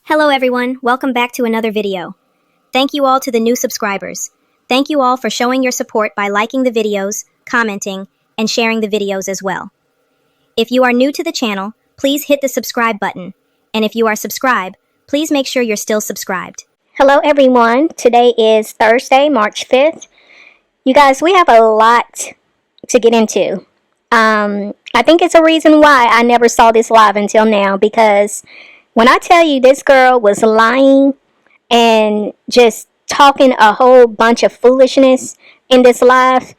Hello everyone, welcome back to another video. Thank you all to the new subscribers. Thank you all for showing your support by liking the videos, commenting, and sharing the videos as well. If you are new to the channel, please hit the subscribe button. And if you are subscribed, please make sure you're still subscribed. Hello everyone, today is Thursday, March 5th. You guys, we have a lot to get into. I think it's a reason why I never saw this live until now, because when I tell you this girl was lying and just talking a whole bunch of foolishness in this live,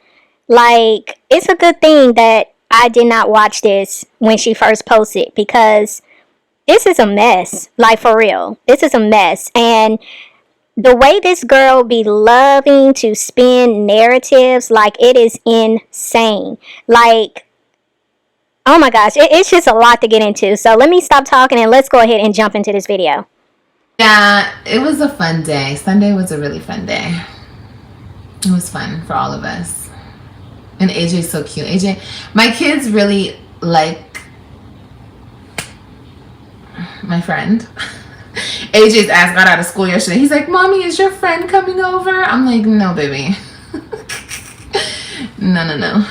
like, it's a good thing that I did not watch this when she first posted, because this is a mess. Like, for real, this is a mess. And the way this girl be loving to spin narratives, like, it is insane. Like, oh my gosh, it's just a lot to get into. So let me stop talking and let's go ahead and jump into this video. Yeah, it was a fun day. Sunday was a really fun day. It was fun for all of us. And AJ's so cute. AJ, my kids really like my friend. AJ's ass got out of school yesterday. He's like, "Mommy, is your friend coming over?" I'm like, "No, baby." No.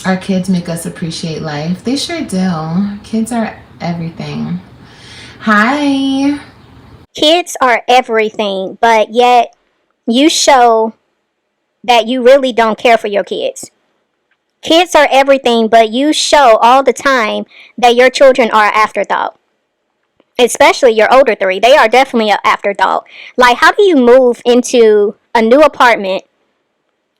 Our kids make us appreciate life. They sure do. Kids are everything. Hi. Kids are everything, but yet you show that you really don't care for your kids. Kids are everything, but you show all the time that your children are an afterthought. Especially your older three. They are definitely an afterthought. Like, how do you move into a new apartment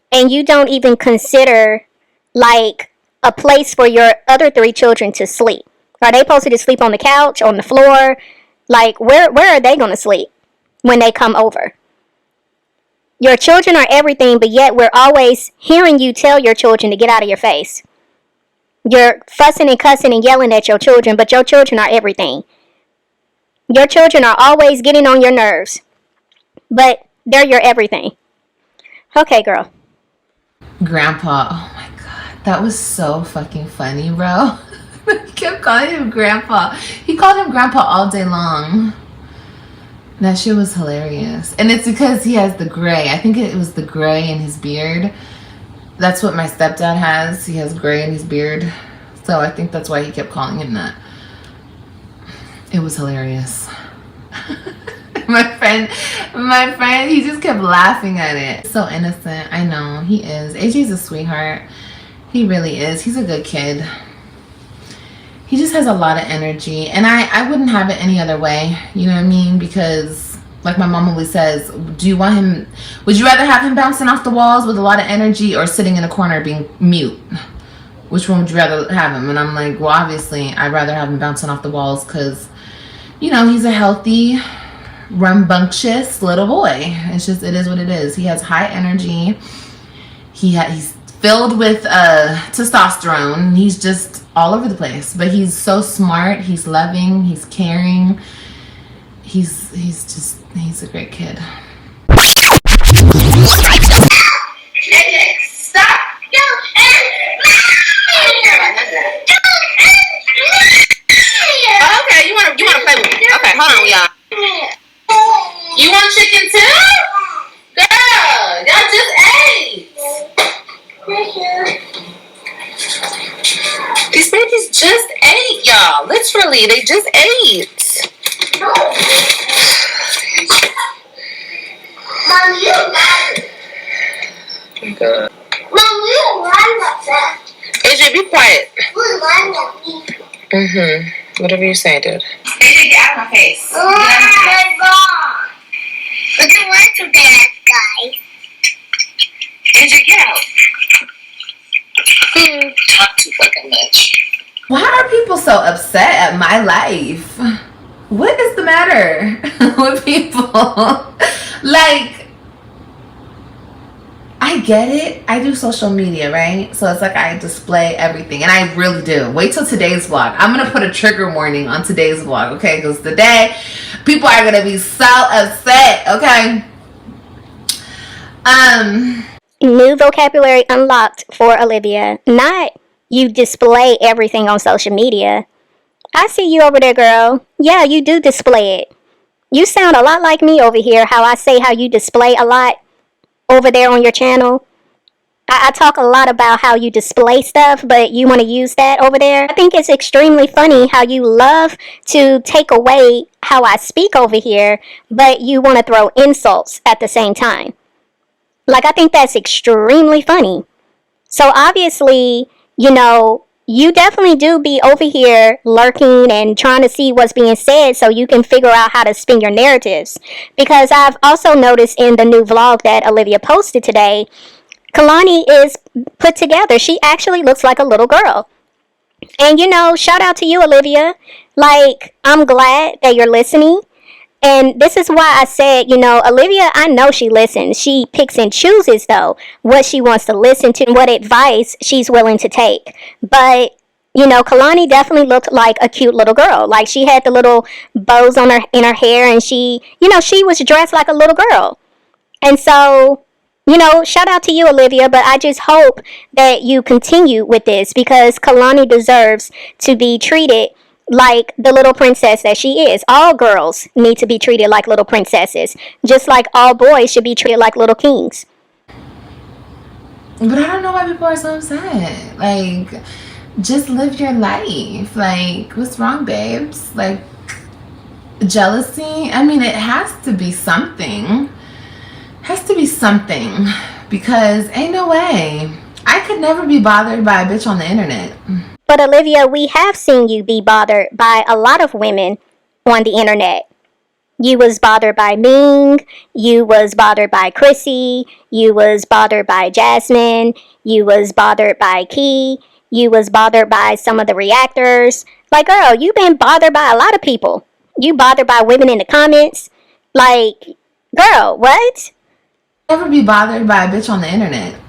and you don't even consider, like, a place for your other three children to sleep? Are they supposed to sleep on the couch, on the floor? Like, where are they going to sleep when they come over? Your children are everything, but yet we're always hearing you tell your children to get out of your face. You're fussing and cussing and yelling at your children, but your children are everything. Your children are always getting on your nerves, but they're your everything. Okay, girl. Grandpa, oh my god, that was so fucking funny, bro. He kept calling him Grandpa. He called him Grandpa all day long. That shit was hilarious. And it's because he has the gray. I think it was the gray in his beard. That's what my stepdad has. He has gray in his beard. So I think that's why he kept calling him that. It was hilarious. My friend, he just kept laughing at it. So innocent. I know, he is. AJ's a sweetheart. He really is. He's a good kid. He just has a lot of energy, and I wouldn't have it any other way, you know what I mean? Because, like my mom always says, would you rather have him bouncing off the walls with a lot of energy or sitting in a corner being mute? Which one would you rather have him? And I'm like, well, obviously, I'd rather have him bouncing off the walls because, you know, he's a healthy, rambunctious little boy. It's just, it is what it is. He has high energy. He's filled with testosterone. He's just all over the place, but he's so smart. He's loving. He's caring. He's a great kid. Stop! Okay, you wanna play with me? Okay, hold on, y'all. You want chicken too? Girl, y'all just ate. These babies just ate, y'all. Literally, they just ate. Mom, you got it. God. Mom, you don't lie like that. AJ, be quiet. You're lying at me. Whatever you say, dude. AJ, get out of my face. Oh my God. Look at what you did, guys. AJ, get out. Talk too fucking much. Why are people so upset at my life? What is the matter with people? Like, I get it. I do social media, right? So it's like I display everything, and I really do. Wait till today's vlog. I'm gonna put a trigger warning on today's vlog, okay? Because today, people are gonna be so upset, okay? New vocabulary unlocked for Olivia. Not you display everything on social media. I see you over there, girl. Yeah, you do display it. You sound a lot like me over here, how I say how you display a lot over there on your channel. I talk a lot about how you display stuff, but you want to use that over there. I think it's extremely funny how you love to take away how I speak over here, but you want to throw insults at the same time. Like, I think that's extremely funny. So obviously, you definitely do be over here lurking and trying to see what's being said so you can figure out how to spin your narratives. Because I've also noticed in the new vlog that Olivia posted today, Kylani is put together. She actually looks like a little girl. And shout out to you, Olivia. Like, I'm glad that you're listening. And this is why I said, Olivia, I know she listens. She picks and chooses, though, what she wants to listen to and what advice she's willing to take. But, Kylani definitely looked like a cute little girl. Like, she had the little bows in her hair, and she was dressed like a little girl. And so, shout out to you, Olivia, but I just hope that you continue with this because Kylani deserves to be treated like the little princess that she is. All girls need to be treated like little princesses, just like all boys should be treated like little kings. But I don't know why people are so upset. Like, just live your life. Like, what's wrong, babes? Like, jealousy? I mean, it has to be something. Has to be something. Because ain't no way. I could never be bothered by a bitch on the internet. But Olivia, we have seen you be bothered by a lot of women on the internet. You was bothered by Ming, you was bothered by Chrissy, you was bothered by Jasmine, you was bothered by Key, you was bothered by some of the reactors. Like, girl, you been bothered by a lot of people. You bothered by women in the comments. Like, girl, what? Never be bothered by a bitch on the internet.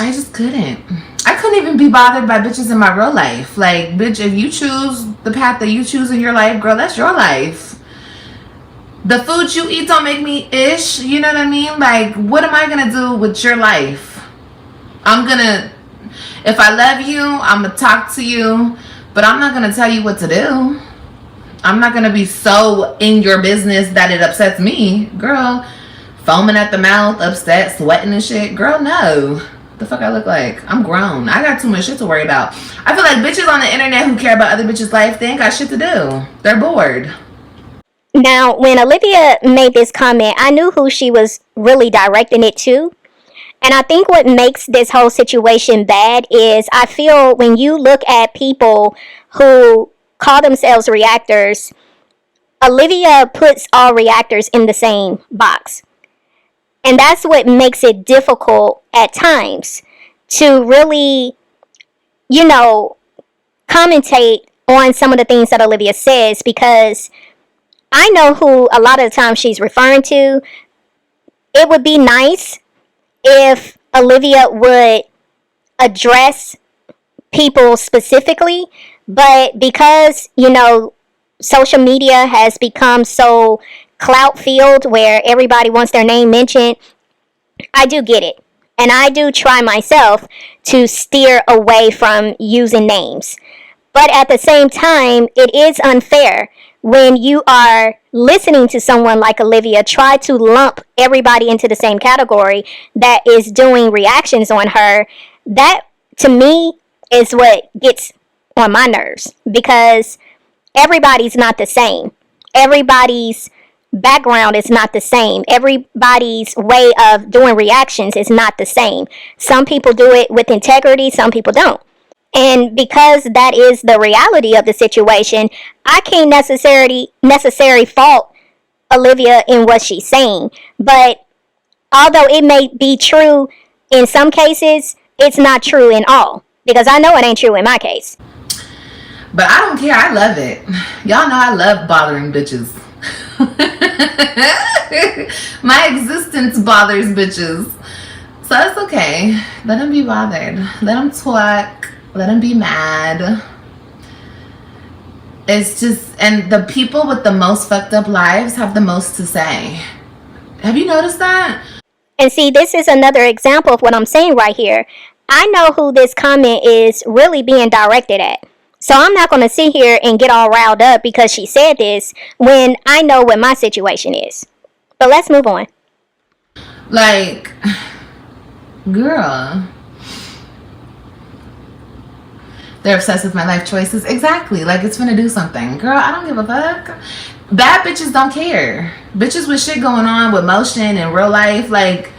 I just couldn't. I couldn't even be bothered by bitches in my real life. Like, bitch, if you choose the path that you choose in your life, girl, that's your life. The food you eat don't make me ish. You know what I mean? Like, what am I gonna do with your life? If I love you, I'm gonna talk to you, but I'm not gonna tell you what to do. I'm not gonna be so in your business that it upsets me. Girl, foaming at the mouth, upset, sweating and shit. Girl, no. The fuck I look like? I'm grown. I got too much shit to worry about. I feel like bitches on the internet who care about other bitches' life, they ain't got shit to do. They're bored. Now, when Olivia made this comment, I knew who she was really directing it to. And I think what makes this whole situation bad is I feel when you look at people who call themselves reactors, Olivia puts all reactors in the same box. And that's what makes it difficult at times to really, commentate on some of the things that Olivia says, because I know who a lot of the time she's referring to. It would be nice if Olivia would address people specifically, but because, social media has become so clout filled where everybody wants their name mentioned, I do get it. And I do try myself to steer away from using names. But at the same time, it is unfair when you are listening to someone like Olivia try to lump everybody into the same category that is doing reactions on her. That, to me, is what gets on my nerves, because everybody's not the same. Everybody's background is not the same. Everybody's way of doing reactions is not the same. Some people do it with integrity, some people don't. And because that is the reality of the situation, I can't necessarily fault Olivia in what she's saying. But although it may be true in some cases, it's not true in all. Because I know it ain't true in my case. But I don't care. I love it. Y'all know I love bothering bitches. My existence bothers bitches. So it's okay. Let them be bothered. Let them talk. Let them be mad. It's just, and the people with the most fucked up lives have the most to say. Have you noticed that? And see, this is another example of what I'm saying right here. I know who this comment is really being directed at. So I'm not going to sit here and get all riled up because she said this when I know what my situation is. But let's move on. Like, girl, they're obsessed with my life choices. Exactly. Like, it's gonna do something. Girl, I don't give a fuck. Bad bitches don't care. Bitches with shit going on with motion in real life, like,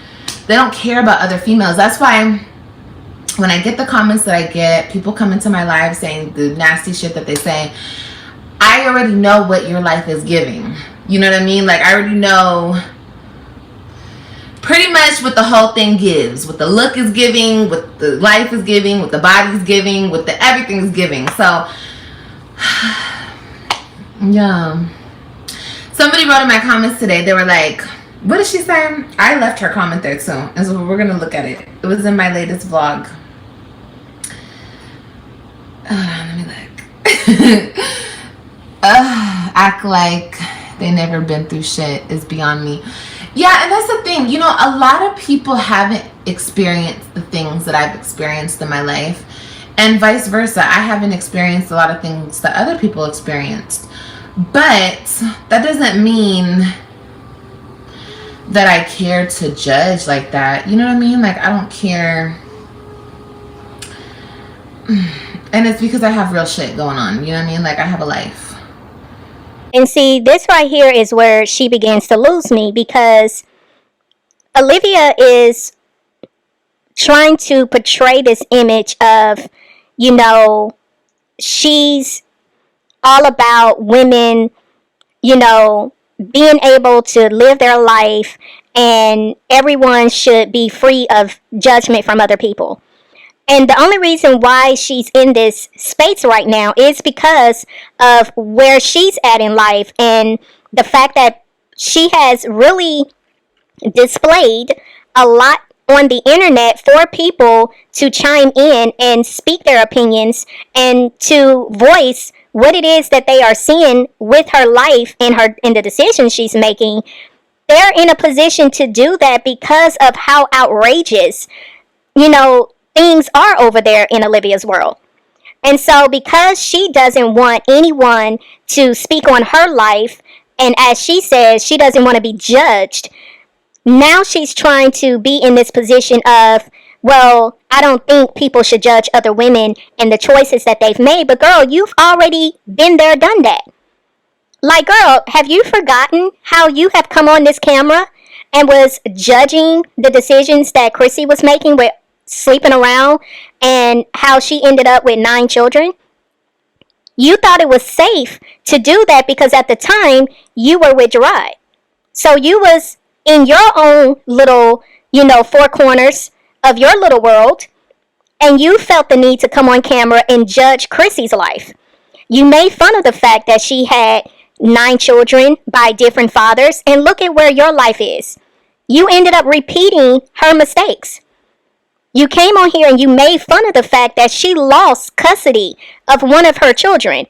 they don't care about other females. That's why when I get the comments that I get, people come into my live saying the nasty shit that they say, I already know what your life is giving. You know what I mean? Like, I already know pretty much what the whole thing gives, what the look is giving, what the life is giving, what the body is giving, what the everything is giving. So yeah, somebody wrote in my comments today, they were like, what did she say? I left her comment there too, and so we're gonna look at it. It was in my latest vlog. Let me look. Act like they never been through shit is beyond me. Yeah, and that's the thing. You know, a lot of people haven't experienced the things that I've experienced in my life, and vice versa. I haven't experienced a lot of things that other people experienced. But that doesn't mean that I care to judge like that. You know what I mean? Like, I don't care. And it's because I have real shit going on. You know what I mean? Like, I have a life. And see, this right here is where she begins to lose me, because Olivia is trying to portray this image of, you know, she's all about women, you know, being able to live their life, and everyone should be free of judgment from other people. And the only reason why she's in this space right now is because of where she's at in life, and the fact that she has really displayed a lot on the internet for people to chime in and speak their opinions and to voice what it is that they are seeing with her life and the decisions she's making. They're in a position to do that because of how outrageous, you know, things are over there in Olivia's world. And so because she doesn't want anyone to speak on her life, and as she says, she doesn't want to be judged, now she's trying to be in this position of, well, I don't think people should judge other women and the choices that they've made. But girl, you've already been there, done that. Like, girl, have you forgotten how you have come on this camera and was judging the decisions that Chrissy was making with sleeping around, and how she ended up with 9 children? You thought it was safe to do that because at the time you were with Gerard. So you was in your own little, you know, 4 corners of your little world, and you felt the need to come on camera and judge Chrissy's life. You made fun of the fact that she had 9 children by different fathers, and look at where your life is. You ended up repeating her mistakes. You came on here and you made fun of the fact that she lost custody of one of her children.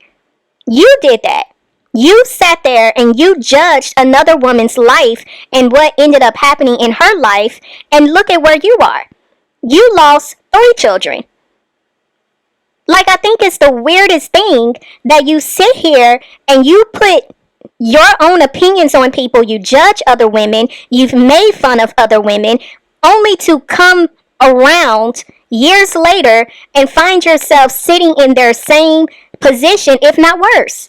You did that. You sat there and you judged another woman's life and what ended up happening in her life, and look at where you are. You lost 3 children. Like, I think it's the weirdest thing that you sit here and you put your own opinions on people. You judge other women. You've made fun of other women, only to come around years later and find yourself sitting in their same position, if not worse.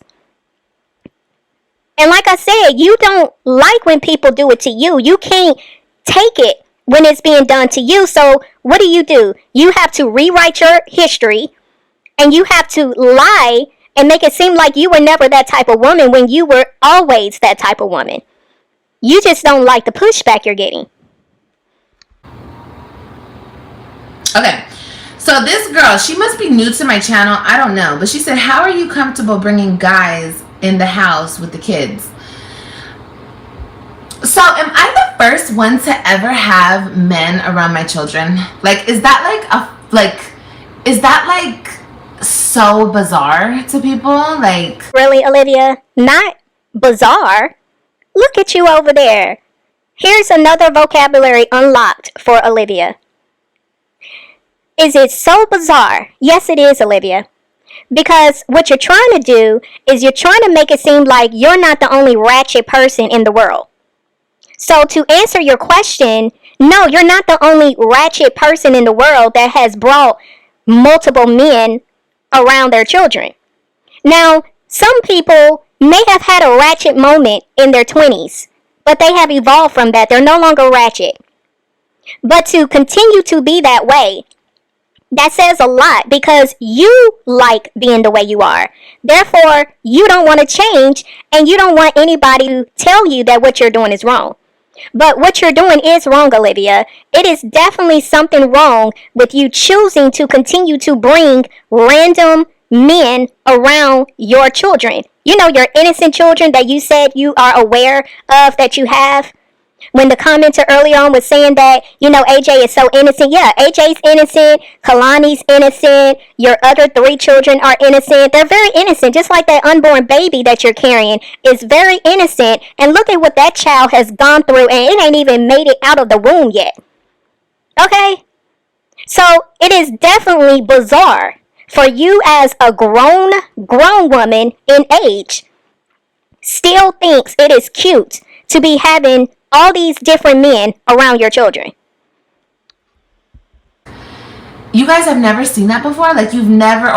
And like I said, you don't like when people do it to you. You can't take it when it's being done to you. So what do? You have to rewrite your history, and you have to lie and make it seem like you were never that type of woman when you were always that type of woman. You just don't like the pushback you're getting. Okay, so this girl, she must be new to my channel, I don't know, but she said, how are you comfortable bringing guys in the house with the kids? So am I the first one to ever have men around my children? Like, is that so bizarre to people? Like, really, Olivia? Not bizarre. Look at you over there. Here's another vocabulary unlocked for Olivia. Is it so bizarre? Yes, it is, Olivia. Because what you're trying to do is you're trying to make it seem like you're not the only ratchet person in the world. So to answer your question, no, you're not the only ratchet person in the world that has brought multiple men around their children. Now, some people may have had a ratchet moment in their 20s, but they have evolved from that. They're no longer ratchet. But to continue to be that way, that says a lot because you like being the way you are. Therefore, you don't want to change and you don't want anybody to tell you that what you're doing is wrong. But what you're doing is wrong, Olivia. It is definitely something wrong with you choosing to continue to bring random men around your children. You know, your innocent children that you said you are aware of that you have. When the commenter earlier on was saying that, you know, AJ is so innocent. Yeah, AJ's innocent. Kylani's innocent. Your other 3 children are innocent. They're very innocent. Just like that unborn baby that you're carrying is very innocent. And look at what that child has gone through and it ain't even made it out of the womb yet. Okay? So it is definitely bizarre for you as a grown woman in age still thinks it is cute to be having all these different men around your children. You guys have never seen that before? Like you've never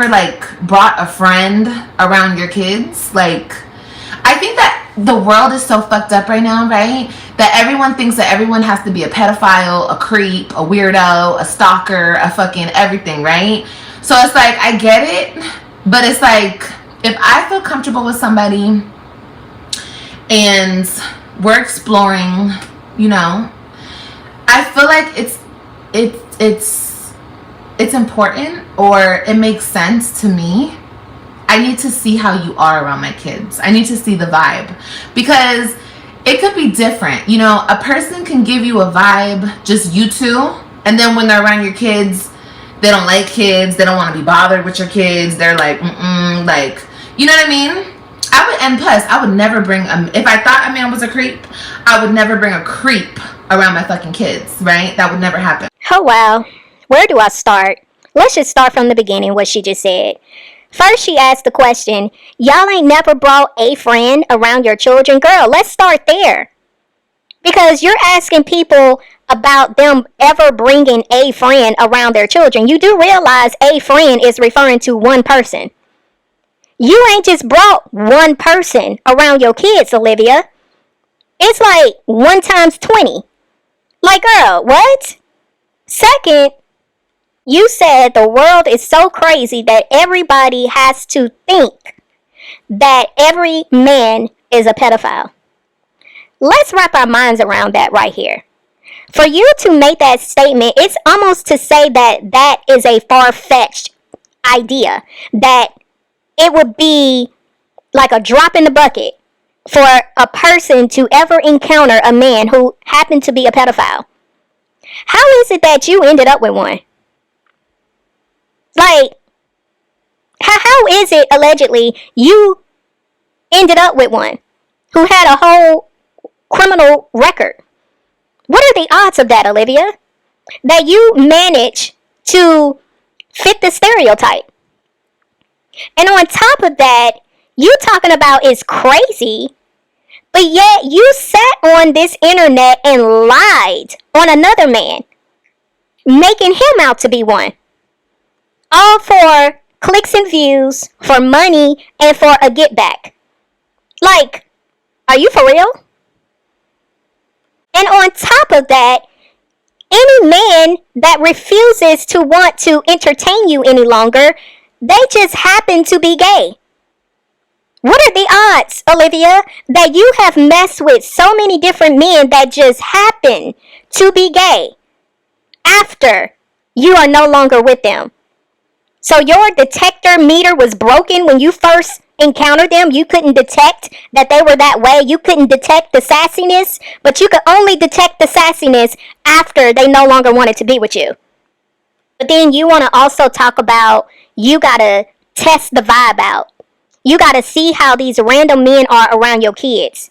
like brought a friend around your kids? Like, I think that the world is so fucked up right now, right? That everyone thinks that everyone has to be a pedophile, a creep, a weirdo, a stalker, a fucking everything, right? So it's like, I get it, but it's like, if I feel comfortable with somebody and we're exploring, you know, I feel like it's important, or it makes sense to me. I need to see how you are around my kids. I need to see the vibe, because it could be different. You know, a person can give you a vibe, just you two, and then when they're around your kids, they don't like kids, they don't want to be bothered with your kids, they're like, like, you know what I mean? And plus, I would never bring if I thought a man was a creep, I would never bring a creep around my fucking kids, right? That would never happen. Oh, wow. Where do I start? Let's just start from the beginning, what she just said. First, she asked the question, y'all ain't never brought a friend around your children? Girl, let's start there. Because you're asking people about them ever bringing a friend around their children. You do realize a friend is referring to one person. You ain't just brought one person around your kids, Olivia. It's like 1 times 20. Like, girl, what? Second, you said the world is so crazy that everybody has to think that every man is a pedophile. Let's wrap our minds around that right here. For you to make that statement, it's almost to say that that is a far-fetched idea, that it would be like a drop in the bucket for a person to ever encounter a man who happened to be a pedophile. How is it that you ended up with one? Like, how is it allegedly you ended up with one who had a whole criminal record? What are the odds of that, Olivia? That you manage to fit the stereotype. And on top of that, you talking about is crazy, but yet you sat on this internet and lied on another man, making him out to be one. All for clicks and views, for money, and for a get back. Like, are you for real? And on top of that, any man that refuses to want to entertain you any longer, they just happen to be gay. What are the odds, Olivia, that you have messed with so many different men that just happen to be gay after you are no longer with them? So your detector meter was broken when you first encountered them. You couldn't detect that they were that way. You couldn't detect the sassiness, but you could only detect the sassiness after they no longer wanted to be with you. But then you want to also talk about you got to test the vibe out. You got to see how these random men are around your kids.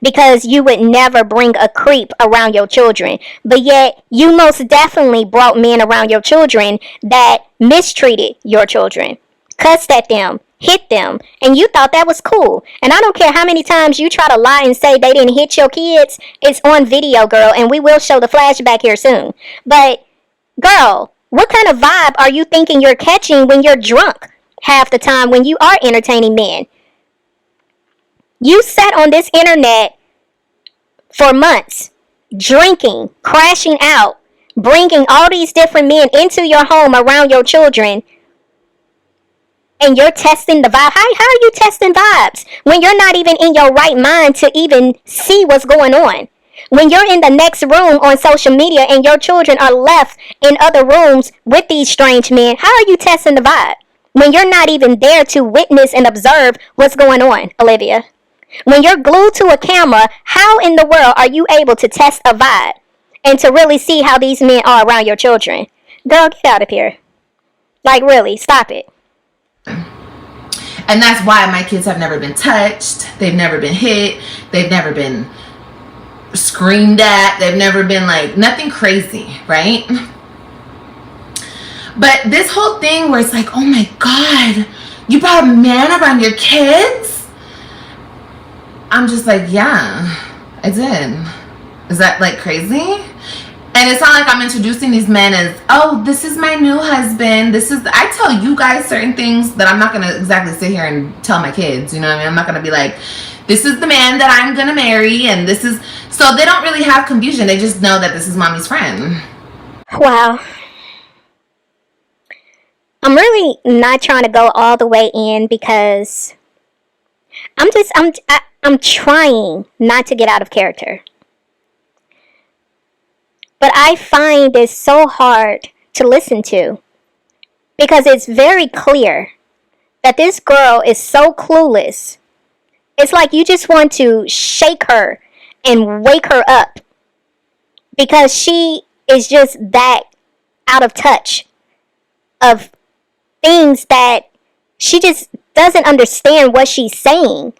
Because you would never bring a creep around your children. But yet, you most definitely brought men around your children that mistreated your children. cussed at them, hit them, and you thought that was cool. And I don't care how many times you try to lie and say they didn't hit your kids. It's on video, girl, and we will show the flashback here soon. But, girl, what kind of vibe are you thinking you're catching when you're drunk half the time when you are entertaining men? You sat on this internet for months, drinking, crashing out, bringing all these different men into your home around your children, and you're testing the vibe. How are you testing vibes when you're not even in your right mind to even see what's going on? When you're in the next room on social media and your children are left in other rooms with these strange men, how are you testing the vibe? When you're not even there to witness and observe what's going on, Olivia. When you're glued to a camera, how in the world are you able to test a vibe and to really see how these men are around your children? Girl, get out of here. Like, really, stop it. And that's why my kids have never been touched. They've never been hit. They've never been screamed at. They've never been like, nothing crazy, right? But this whole thing where it's like, oh my God, you brought a man around your kids? I'm just like, yeah, I did. Is that like crazy? And it's not like I'm introducing these men as, oh, this is my new husband. I tell you guys certain things that I'm not going to exactly sit here and tell my kids. You know what I mean? I'm not going to be like, this is the man that I'm going to marry. And this is, so they don't really have confusion. They just know that this is mommy's friend. Wow. I'm really not trying to go all the way in because I'm trying not to get out of character. But I find this so hard to listen to because it's very clear that this girl is so clueless. It's like you just want to shake her and wake her up because she is just that out of touch of things that she just doesn't understand what she's saying.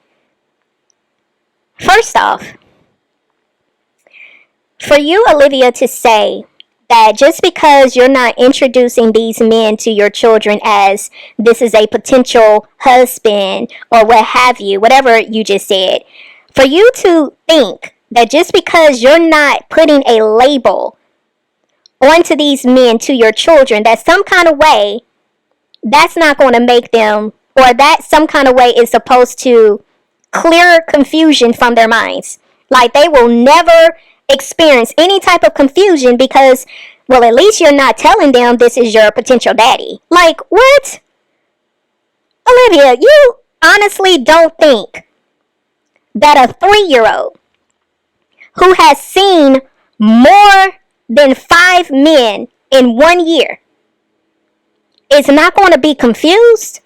First off, for you, Olivia, to say that just because you're not introducing these men to your children as this is a potential husband or what have you, whatever you just said, for you to think that just because you're not putting a label onto these men to your children, that some kind of way, that's not going to make them, or that some kind of way is supposed to clear confusion from their minds. Like they will never experience any type of confusion because, well, at least you're not telling them this is your potential daddy. Like, what? Olivia, you honestly don't think that a 3-year-old who has seen more than 5 men in 1 year is not going to be confused?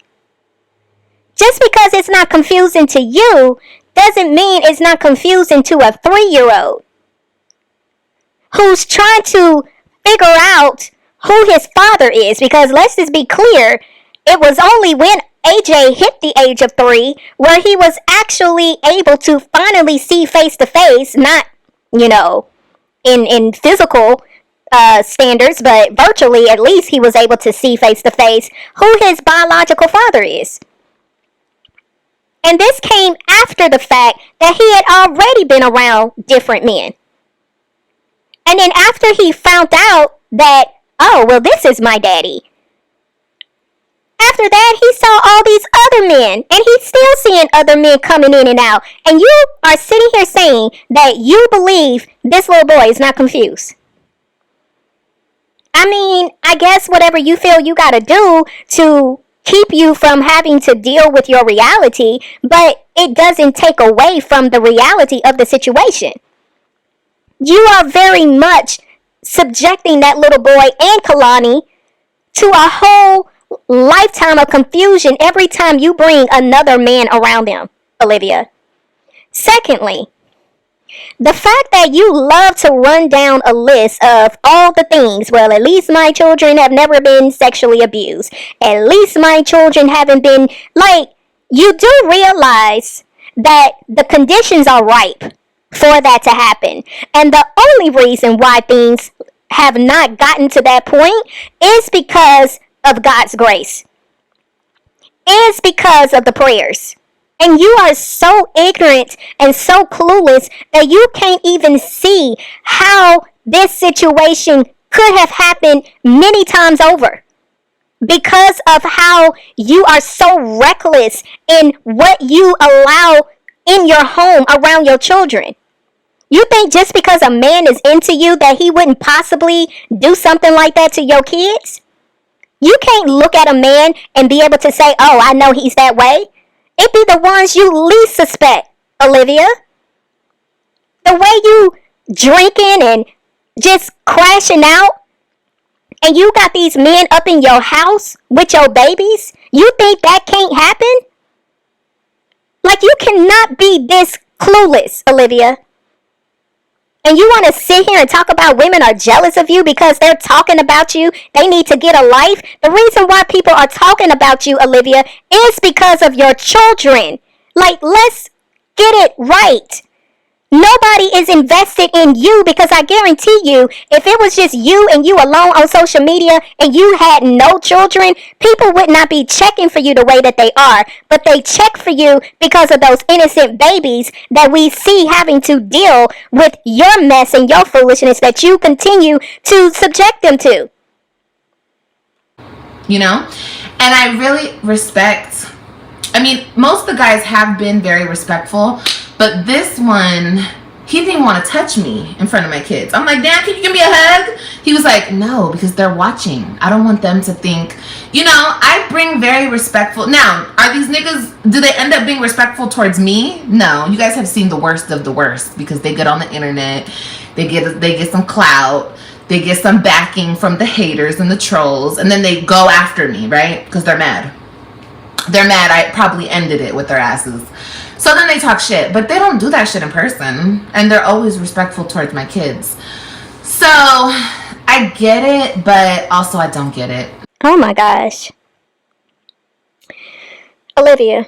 Just because it's not confusing to you doesn't mean it's not confusing to a 3-year-old who's trying to figure out who his father is. Because let's just be clear, it was only when AJ hit the age of 3 where he was actually able to finally see face to face, not, in physical standards, but virtually at least he was able to see face to face who his biological father is. And this came after the fact that he had already been around different men. And then after he found out that, oh, well, this is my daddy. After that, he saw all these other men. And he's still seeing other men coming in and out. And you are sitting here saying that you believe this little boy is not confused. I mean, I guess whatever you feel you got to do to keep you from having to deal with your reality, but it doesn't take away from the reality of the situation. You are very much subjecting that little boy and Kylani to a whole lifetime of confusion every time you bring another man around them, Olivia. Secondly, the fact that you love to run down a list of all the things, well, at least my children have never been sexually abused. At least my children haven't been, you do realize that the conditions are ripe for that to happen. And the only reason why things have not gotten to that point is because of God's grace. is because of the prayers. And you are so ignorant and so clueless that you can't even see how this situation could have happened many times over. Because of how you are so reckless in what you allow in your home around your children. You think just because a man is into you that he wouldn't possibly do something like that to your kids? You can't look at a man and be able to say, oh, I know he's that way. It be the ones you least suspect, Olivia. The way you drinking and just crashing out, and you got these men up in your house with your babies, you think that can't happen? Like, you cannot be this clueless, Olivia. And you want to sit here and talk about women are jealous of you because they're talking about you. They need to get a life. The reason why people are talking about you, Olivia, is because of your children. Like, let's get it right. Nobody is invested in you, because I guarantee you, if it was just you and you alone on social media and you had no children, people would not be checking for you the way that they are. But they check for you because of those innocent babies that we see having to deal with your mess and your foolishness that you continue to subject them to. You know? And I really respect, I mean, most of the guys have been very respectful, but this one, he didn't even want to touch me in front of my kids. I'm like, Dad, can you give me a hug? He was like, no, because they're watching. I don't want them to think, you know, I bring very respectful. Now, are these niggas, do they end up being respectful towards me? No, you guys have seen the worst of the worst, because they get on the internet, they get some clout, they get some backing from the haters and the trolls, and then they go after me, right? Because they're mad. They're mad I probably ended it with their asses. So then they talk shit, but they don't do that shit in person, and they're always respectful towards my kids. So I get it, but also I don't get it. Oh my gosh. Olivia,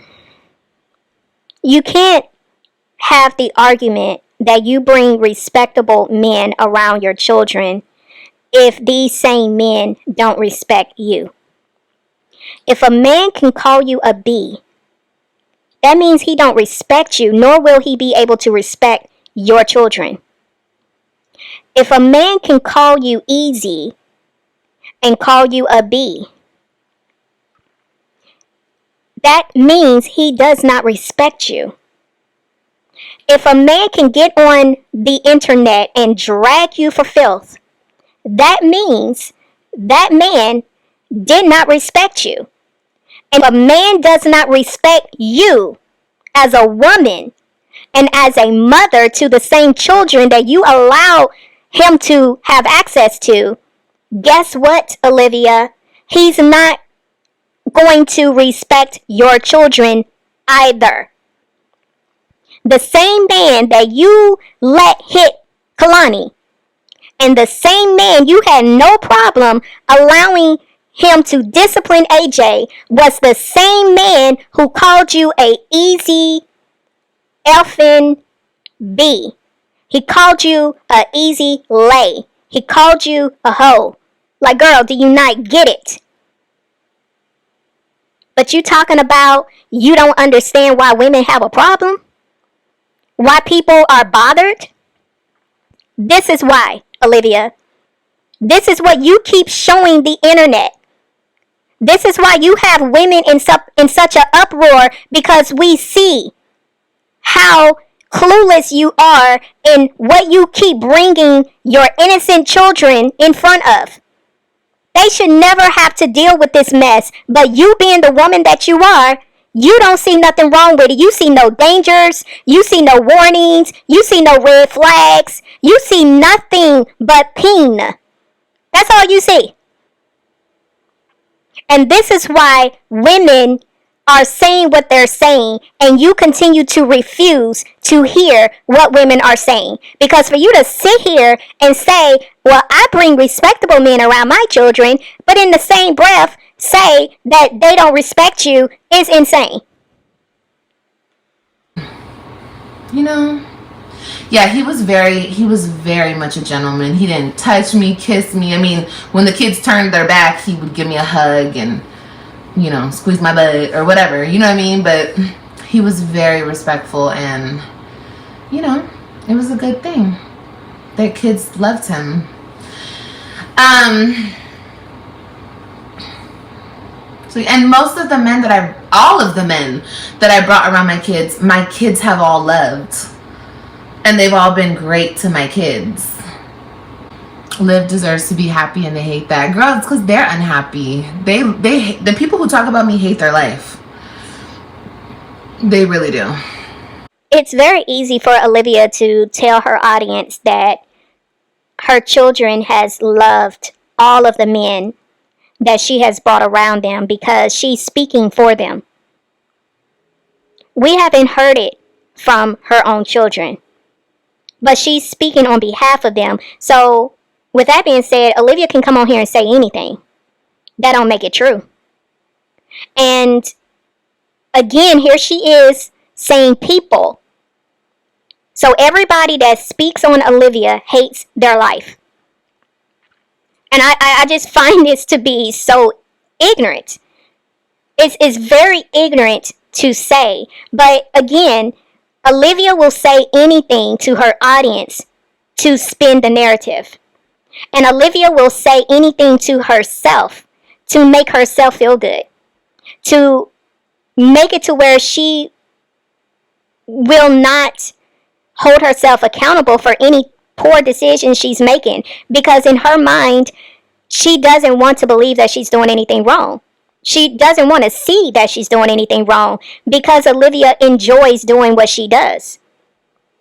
you can't have the argument that you bring respectable men around your children if these same men don't respect you. If a man can call you a B, that means he don't respect you, nor will he be able to respect your children. If a man can call you easy and call you a B, that means he does not respect you. If a man can get on the internet and drag you for filth, that means that man did not respect you. And if a man does not respect you as a woman and as a mother to the same children that you allow him to have access to, guess what, Olivia? He's not going to respect your children either. The same man that you let hit Kylani, and the same man you had no problem allowing him to discipline AJ, was the same man who called you a easy effing B. He called you a easy lay. He called you a hoe. Like, girl, do you not get it? But you talking about you don't understand why women have a problem? Why people are bothered? This is why, Olivia. This is what you keep showing the internet. This is why you have women in such an uproar, because we see how clueless you are in what you keep bringing your innocent children in front of. They should never have to deal with this mess, but you being the woman that you are, you don't see nothing wrong with it. You see no dangers. You see no warnings. You see no red flags. You see nothing but peen. That's all you see. And this is why women are saying what they're saying, and you continue to refuse to hear what women are saying. Because for you to sit here and say, well, I bring respectable men around my children, but in the same breath say that they don't respect you, is insane. You know, yeah, he was very much a gentleman. He didn't touch me, kiss me. I mean, when the kids turned their back, he would give me a hug, and you know, squeeze my butt or whatever, you know what I mean? But he was very respectful, and, you know, it was a good thing that kids loved him. So, and most of the men that all of the men that I brought around my kids have all loved. And they've all been great to my kids. Liv deserves to be happy, and they hate that. Girl, it's because they're unhappy. The people who talk about me hate their life. They really do. It's very easy for Olivia to tell her audience that her children has loved all of the men that she has brought around them because she's speaking for them. We haven't heard it from her own children, but she's speaking on behalf of them. So with that being said, Olivia can come on here and say anything. That don't make it true. And again, here she is saying people. So everybody that speaks on Olivia hates their life. And I just find this to be so ignorant. It's very ignorant to say. But again, Olivia will say anything to her audience to spin the narrative. And Olivia will say anything to herself to make herself feel good. To make it to where she will not hold herself accountable for any poor decisions she's making. Because in her mind, she doesn't want to believe that she's doing anything wrong. She doesn't want to see that she's doing anything wrong because Olivia enjoys doing what she does.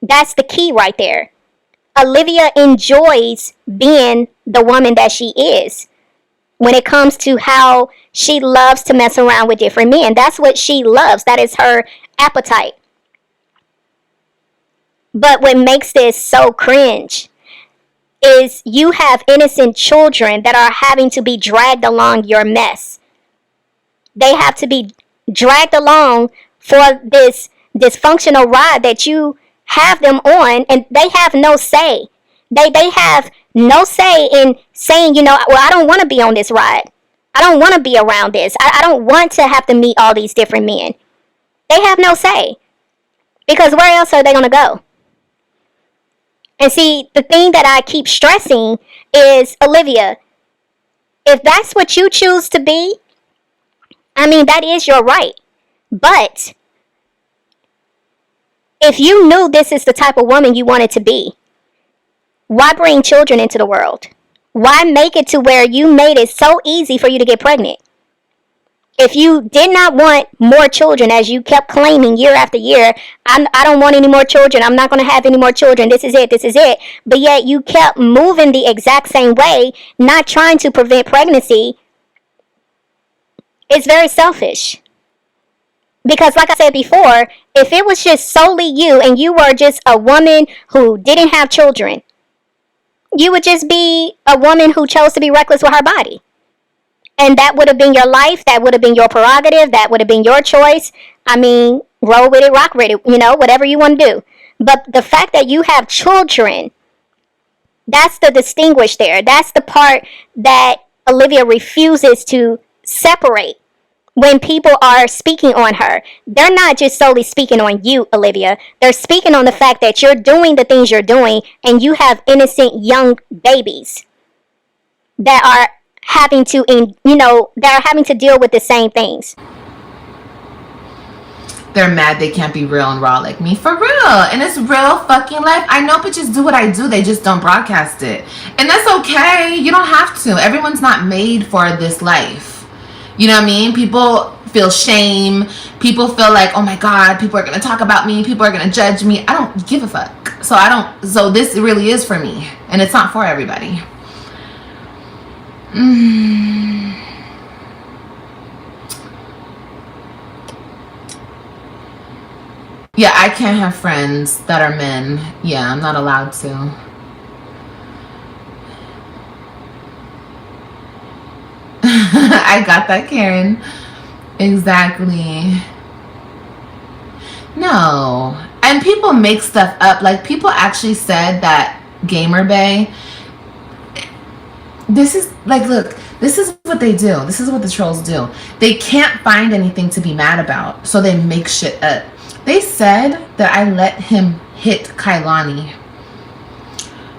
That's the key right there. Olivia enjoys being the woman that she is when it comes to how she loves to mess around with different men. That's what she loves. That is her appetite. But what makes this so cringe is you have innocent children that are having to be dragged along your mess. They have to be dragged along for this dysfunctional ride that you have them on, and they have no say. They have no say in saying, you know, well, I don't want to be on this ride. I don't want to be around this. I don't want to have to meet all these different men. They have no say. Because where else are they going to go? And see, the thing that I keep stressing is, Olivia, if that's what you choose to be, I mean, that is your right. But if you knew this is the type of woman you wanted to be, why bring children into the world? Why make it to where you made it so easy for you to get pregnant? If you did not want more children, as you kept claiming year after year, I don't want any more children. I'm not going to have any more children. This is it. This is it. But yet you kept moving the exact same way, not trying to prevent pregnancy. It's very selfish. Because like I said before, if it was just solely you and you were just a woman who didn't have children, you would just be a woman who chose to be reckless with her body. And that would have been your life. That would have been your prerogative. That would have been your choice. I mean, roll with it, rock with it, you know, whatever you want to do. But the fact that you have children, that's the distinguish there. That's the part that Olivia refuses to separate when people are speaking on her. They're not just solely speaking on you, Olivia. They're speaking on the fact that you're doing the things you're doing and you have innocent young babies that are having to, that are having to deal with the same things. They're mad they can't be real and raw like me. For real. And it's real fucking life. I know bitches do what I do. They just don't broadcast it. And that's okay. You don't have to. Everyone's not made for this life. You know what I mean? People feel shame. People feel like, oh my God, people are going to talk about me. People are going to judge me. I don't give a fuck. So this really is for me. And it's not for everybody. Yeah, I can't have friends that are men. Yeah, I'm not allowed to. I got that, Karen. Exactly. No. And people make stuff up. Like, people actually said that Gamer Bay, this is like, look, this is what they do. This is what the trolls do. They can't find anything to be mad about, so they make shit up. They said that I let him hit Kylani.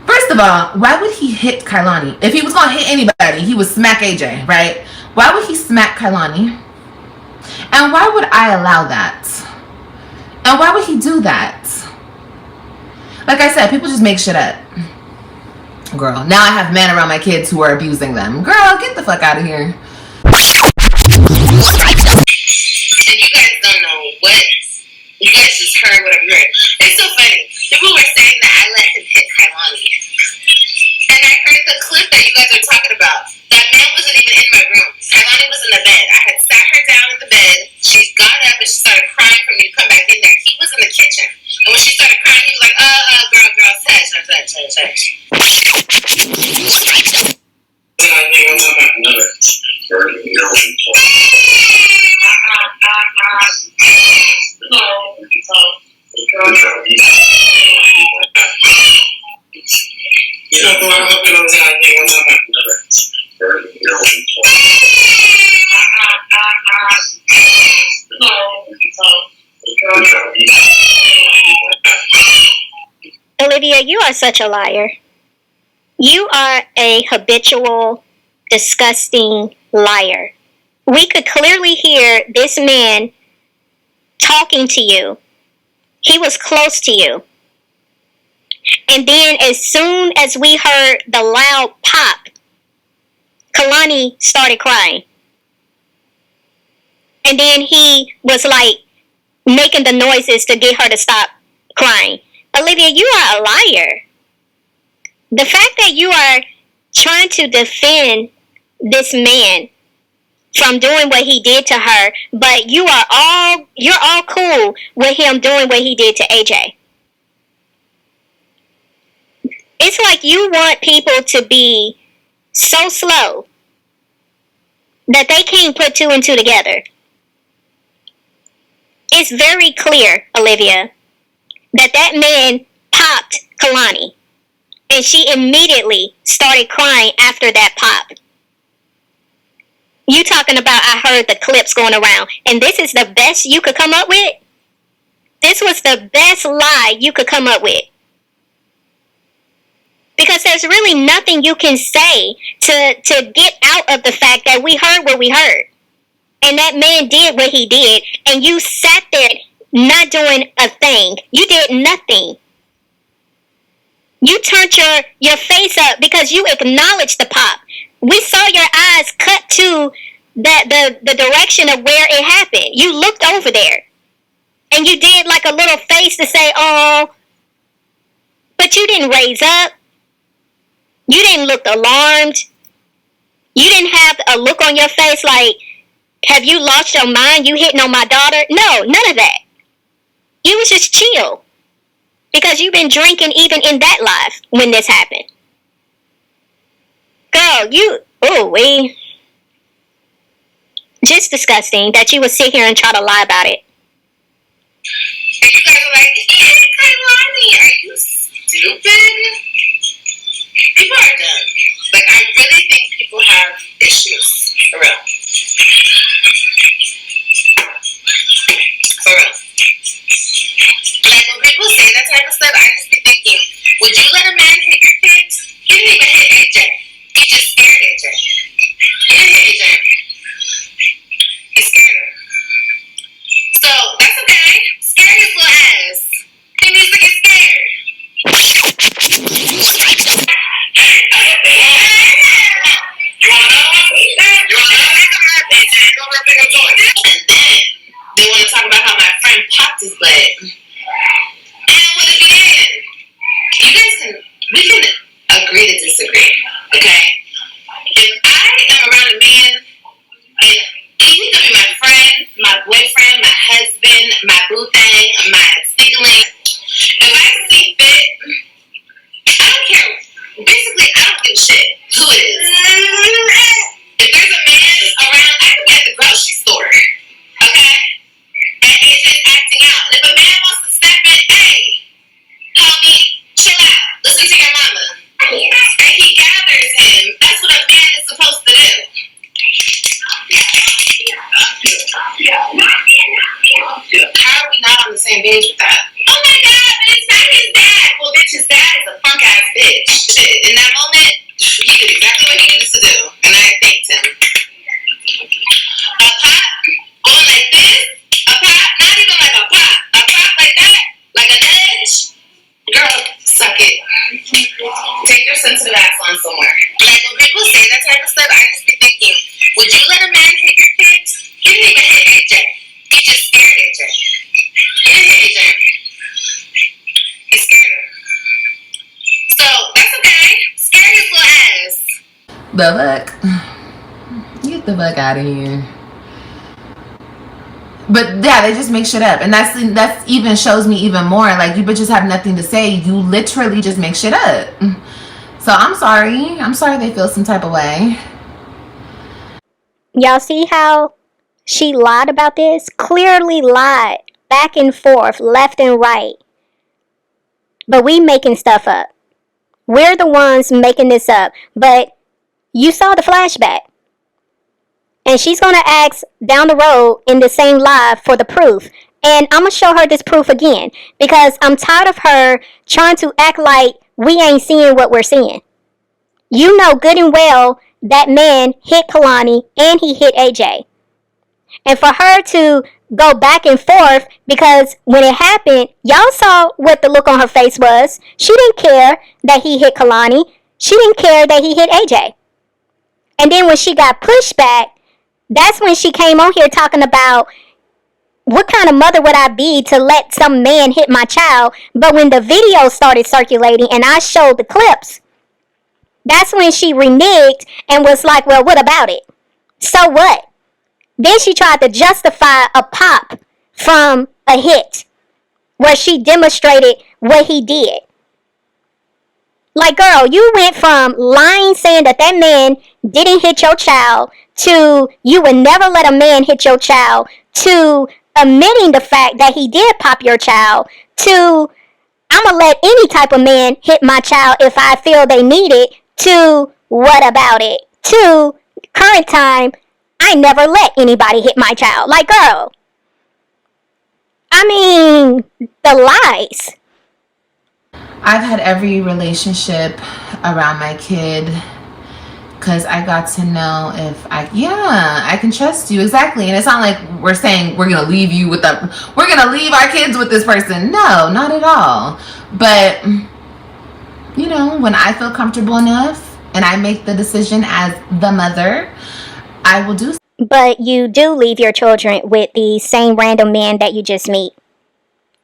First of all, why would he hit Kylani? If he was gonna hit anybody, he would smack AJ, right? Why would he smack Kylani? And why would I allow that? And why would he do that? Like I said, people just make shit up. Girl, now I have men around my kids who are abusing them. Girl, get the fuck out of here. And you guys don't know what. You guys just heard what I've heard. It's so funny. People were saying that I let him hit Kylani. And I heard the clip that you guys are talking about. That man wasn't even in my room. Kylani was in the bed. I had sat her down in the bed. She got up and she started crying for me to come back in there. He was in the kitchen. And when she started crying, he was like, girl, hush. Olivia, you are such a liar. You are a habitual, disgusting liar. We could clearly hear this man talking to you. He was close to you. And then as soon as we heard the loud pop, Kylani started crying. And then he was like making the noises to get her to stop crying. Olivia, you are a liar. The fact that you are trying to defend this man from doing what he did to her, but you're all cool with him doing what he did to AJ. It's like you want people to be so slow that they can't put two and two together. It's very clear, Olivia, that man popped Kylani. And she immediately started crying after that pop. You talking about I heard the clips going around. And this is the best you could come up with? This was the best lie you could come up with. Because there's really nothing you can say to get out of the fact that we heard what we heard. And that man did what he did. And you sat there not doing a thing. You did nothing. You turned your face up because you acknowledged the pop. We saw your eyes cut to the direction of where it happened. You looked over there. And you did like a little face to say, oh. But you didn't raise up. You didn't look alarmed. You didn't have a look on your face like, have you lost your mind? You hitting on my daughter? No, none of that. You was just chill. Because you've been drinking even in that life when this happened. Girl, just disgusting that you would sit here and try to lie about it. And you guys are like, yeah, Kylani, are you stupid? People are dumb. Like, I really think people have issues. For real. For real. Like, when people say that type of stuff, I just be thinking, would you let a man hit your kids? He didn't even hit AJ. He just scared AJ. He didn't hit AJ. He scared her. So, that's okay. Scare his little ass. He needs to get scared. beans with that. Oh my god, but it's not his dad. Well, bitch, his dad is a punk ass bitch. Shit, in that moment, he did exactly what he needed to do, and I thanked him. A pop going like this, a pop, not even like a pop like that, like a nudge. Girl, suck it. Take your sensitive ass on somewhere. Like when people say that type of stuff, I just be thinking, would you let a man hit your kids? He didn't even hit AJ. He just scared AJ. He didn't hit AJ. He scared her. So that's okay. Scare his little ass. The fuck? Get the fuck out of here. But yeah, they just make shit up, and that's even shows me even more. Like, you bitches have nothing to say. You literally just make shit up. So I'm sorry. I'm sorry they feel some type of way. Y'all see how she lied about this? Clearly lied. Back and forth, left and right. But we making stuff up. We're the ones making this up. But you saw the flashback. And she's going to ask down the road in the same live for the proof. And I'm going to show her this proof again. Because I'm tired of her trying to act like we ain't seeing what we're seeing. You know good and well that man hit Kylani and he hit AJ. And for her to go back and forth, because when it happened, y'all saw what the look on her face was. She didn't care that he hit Kylani. She didn't care that he hit AJ. And then when she got pushed back, that's when she came on here talking about, what kind of mother would I be to let some man hit my child? But when the video started circulating and I showed the clips, that's when she reneged and was like, well, what about it? So what? Then she tried to justify a pop from a hit where she demonstrated what he did. Like, girl, you went from lying, saying that man didn't hit your child, to you would never let a man hit your child, to admitting the fact that he did pop your child, to I'm going to let any type of man hit my child if I feel they need it, to what about it, to current time, I never let anybody hit my child. Like, girl, I mean, the lies. I've had every relationship around my kid because I got to know if I can trust you. Exactly. And it's not like we're saying we're going to leave you with we're going to leave our kids with this person. No, not at all. But, you know, when I feel comfortable enough and I make the decision as the mother, I will do so. But you do leave your children with the same random man that you just meet.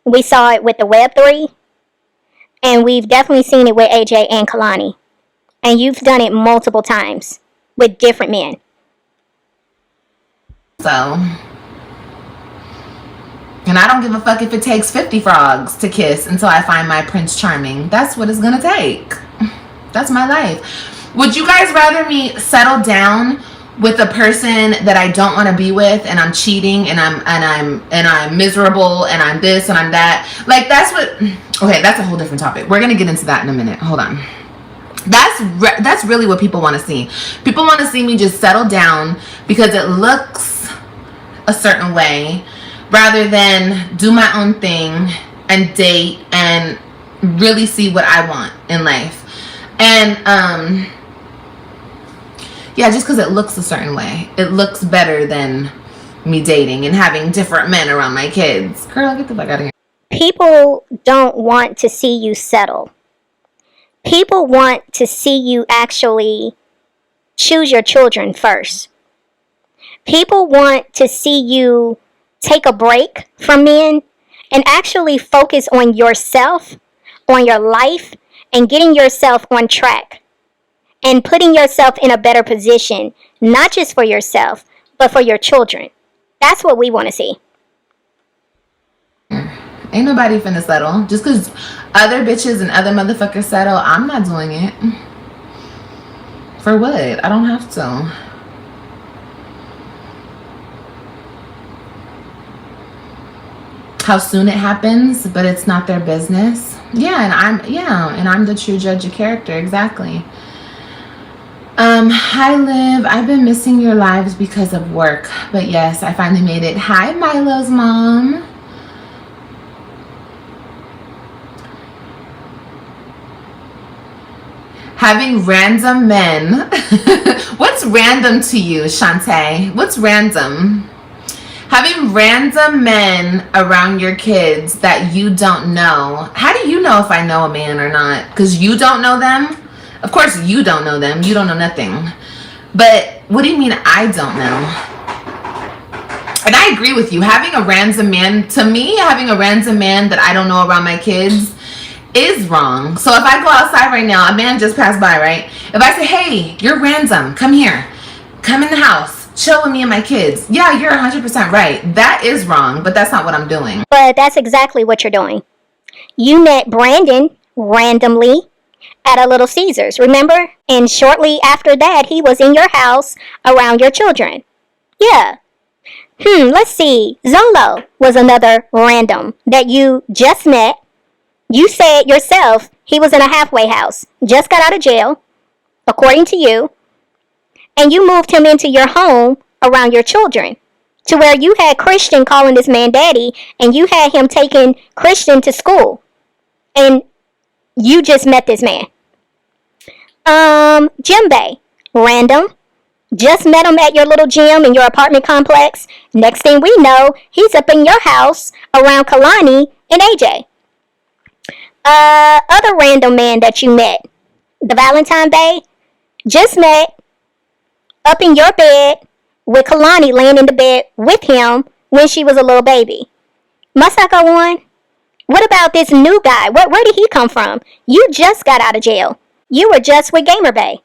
We saw it with the Web3. And we've definitely seen it with AJ and Kylani. And you've done it multiple times with different men. So, and I don't give a fuck if it takes 50 frogs to kiss until I find my Prince Charming. That's what it's gonna take. That's my life. Would you guys rather me settle down with a person that I don't want to be with, and I'm cheating, and I'm miserable, and I'm this and I'm that? Like, that's what. Okay, that's a whole different topic. We're gonna get into that in a minute. Hold on. That's really what people want to see. People want to see me just settle down because it looks a certain way, rather than do my own thing and date and really see what I want in life. And yeah, just because it looks a certain way, it looks better than me dating and having different men around my kids. Girl, get the fuck out of here. People don't want to see you settle. People want to see you actually choose your children first. People want to see you take a break from men and actually focus on yourself, on your life, and getting yourself on track. And putting yourself in a better position, not just for yourself, but for your children. That's what we want to see. Ain't nobody finna settle. Just because other bitches and other motherfuckers settle, I'm not doing it. For what? I don't have to. How soon it happens, but it's not their business. Yeah, and I'm the true judge of character. Exactly. Hi Liv, I've been missing your lives because of work, but yes, I finally made it. Hi Milo's mom. Having random men. What's random to you, Shantae? What's random? Having random men around your kids that you don't know. How do you know if I know a man or not? Because you don't know them? Of course you don't know them. You don't know nothing. But what do you mean I don't know? And I agree with you. Having a random man, to me, having a random man that I don't know around my kids is wrong. So if I go outside right now, a man just passed by, right? If I say, hey, you're random, come here, come in the house, chill with me and my kids. Yeah, you're 100% right. That is wrong, but that's not what I'm doing. But that's exactly what you're doing. You met Brandon randomly at a Little Caesars, remember? And shortly after that, he was in your house around your children. Yeah. Let's see. Zolo was another random that you just met. You said yourself he was in a halfway house, just got out of jail, according to you, and you moved him into your home around your children, to where you had Christian calling this man daddy, and you had him taking Christian to school, and you just met this man. Jimbe, random. Just met him at your little gym in your apartment complex. Next thing we know, he's up in your house around Kylani and AJ. Other random man that you met, the Valentine Bay, just met up in your bed with Kylani laying in the bed with him when she was a little baby. Must I go on? What about this new guy? Where did he come from? You just got out of jail. You were just with Gamer Bay.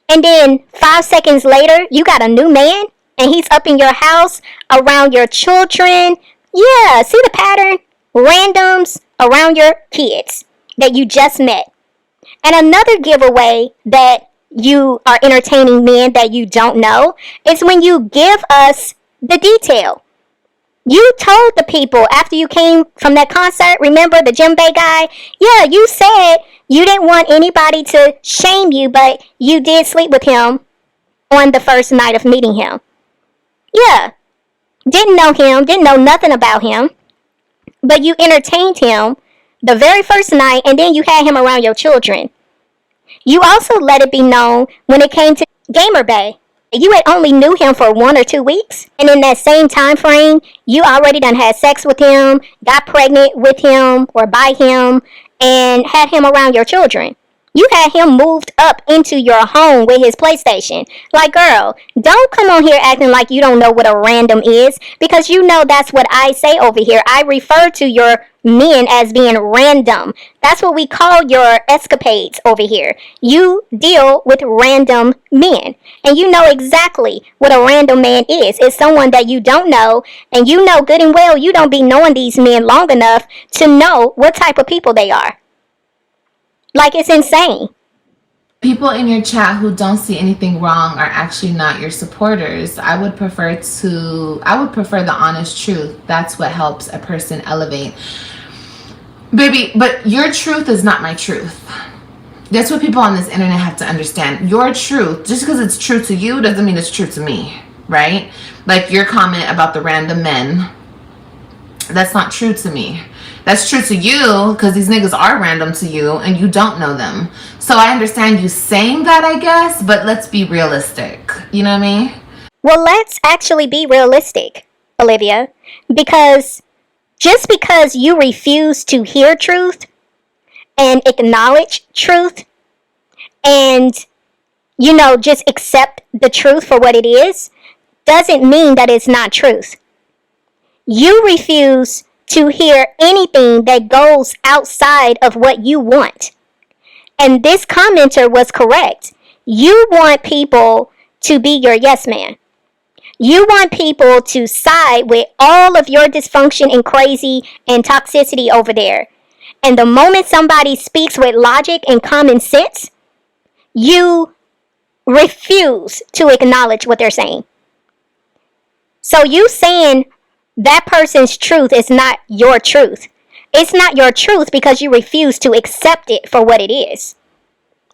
And then 5 seconds later, you got a new man, and he's up in your house around your children. Yeah, see the pattern? Randoms around your kids that you just met. And another giveaway that you are entertaining men that you don't know is when you give us the detail. You told the people after you came from that concert, remember the Jimbe guy? Yeah, you said you didn't want anybody to shame you, but you did sleep with him on the first night of meeting him. Yeah, didn't know him, didn't know nothing about him, but you entertained him the very first night, and then you had him around your children. You also let it be known when it came to Gamer Bay. You had only knew him for 1 or 2 weeks, and in that same time frame, you already done had sex with him, got pregnant with him or by him, and had him around your children. You had him moved up into your home with his PlayStation. Like, girl, don't come on here acting like you don't know what a random is, because you know that's what I say over here. I refer to your men as being random. That's what we call your escapades over here. You deal with random men, and you know exactly what a random man is. It's someone that you don't know, and you know good and well you don't be knowing these men long enough to know what type of people they are. Like, it's insane. People in your chat who don't see anything wrong are actually not your supporters. I would prefer the honest truth. That's what helps a person elevate. Baby, but your truth is not my truth. That's what people on this internet have to understand. Your truth, just because it's true to you, doesn't mean it's true to me, right? Like your comment about the random men, that's not true to me. That's true to you because these niggas are random to you and you don't know them. So I understand you saying that, I guess, but let's be realistic. You know what I mean? Well, let's actually be realistic, Olivia, because just because you refuse to hear truth and acknowledge truth and, just accept the truth for what it is, doesn't mean that it's not truth. You refuse to hear anything that goes outside of what you want. And this commenter was correct. You want people to be your yes man. You want people to side with all of your dysfunction and crazy and toxicity over there. And the moment somebody speaks with logic and common sense, you refuse to acknowledge what they're saying. So you saying that person's truth is not your truth. It's not your truth because you refuse to accept it for what it is.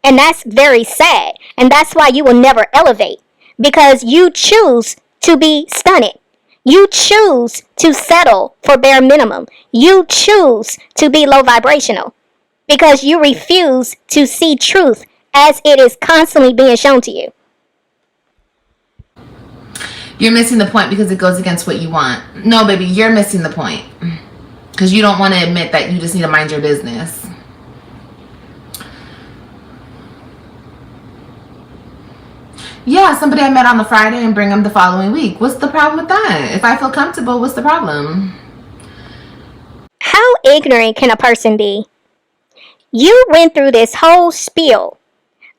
And that's very sad. And that's why you will never elevate. Because you choose to be stunted. You choose to settle for bare minimum. You choose to be low vibrational. Because you refuse to see truth as it is constantly being shown to you. You're missing the point because it goes against what you want. No, baby, you're missing the point. Because you don't want to admit that you just need to mind your business. Yeah, somebody I met on the Friday and bring them the following week. What's the problem with that? If I feel comfortable, what's the problem? How ignorant can a person be? You went through this whole spiel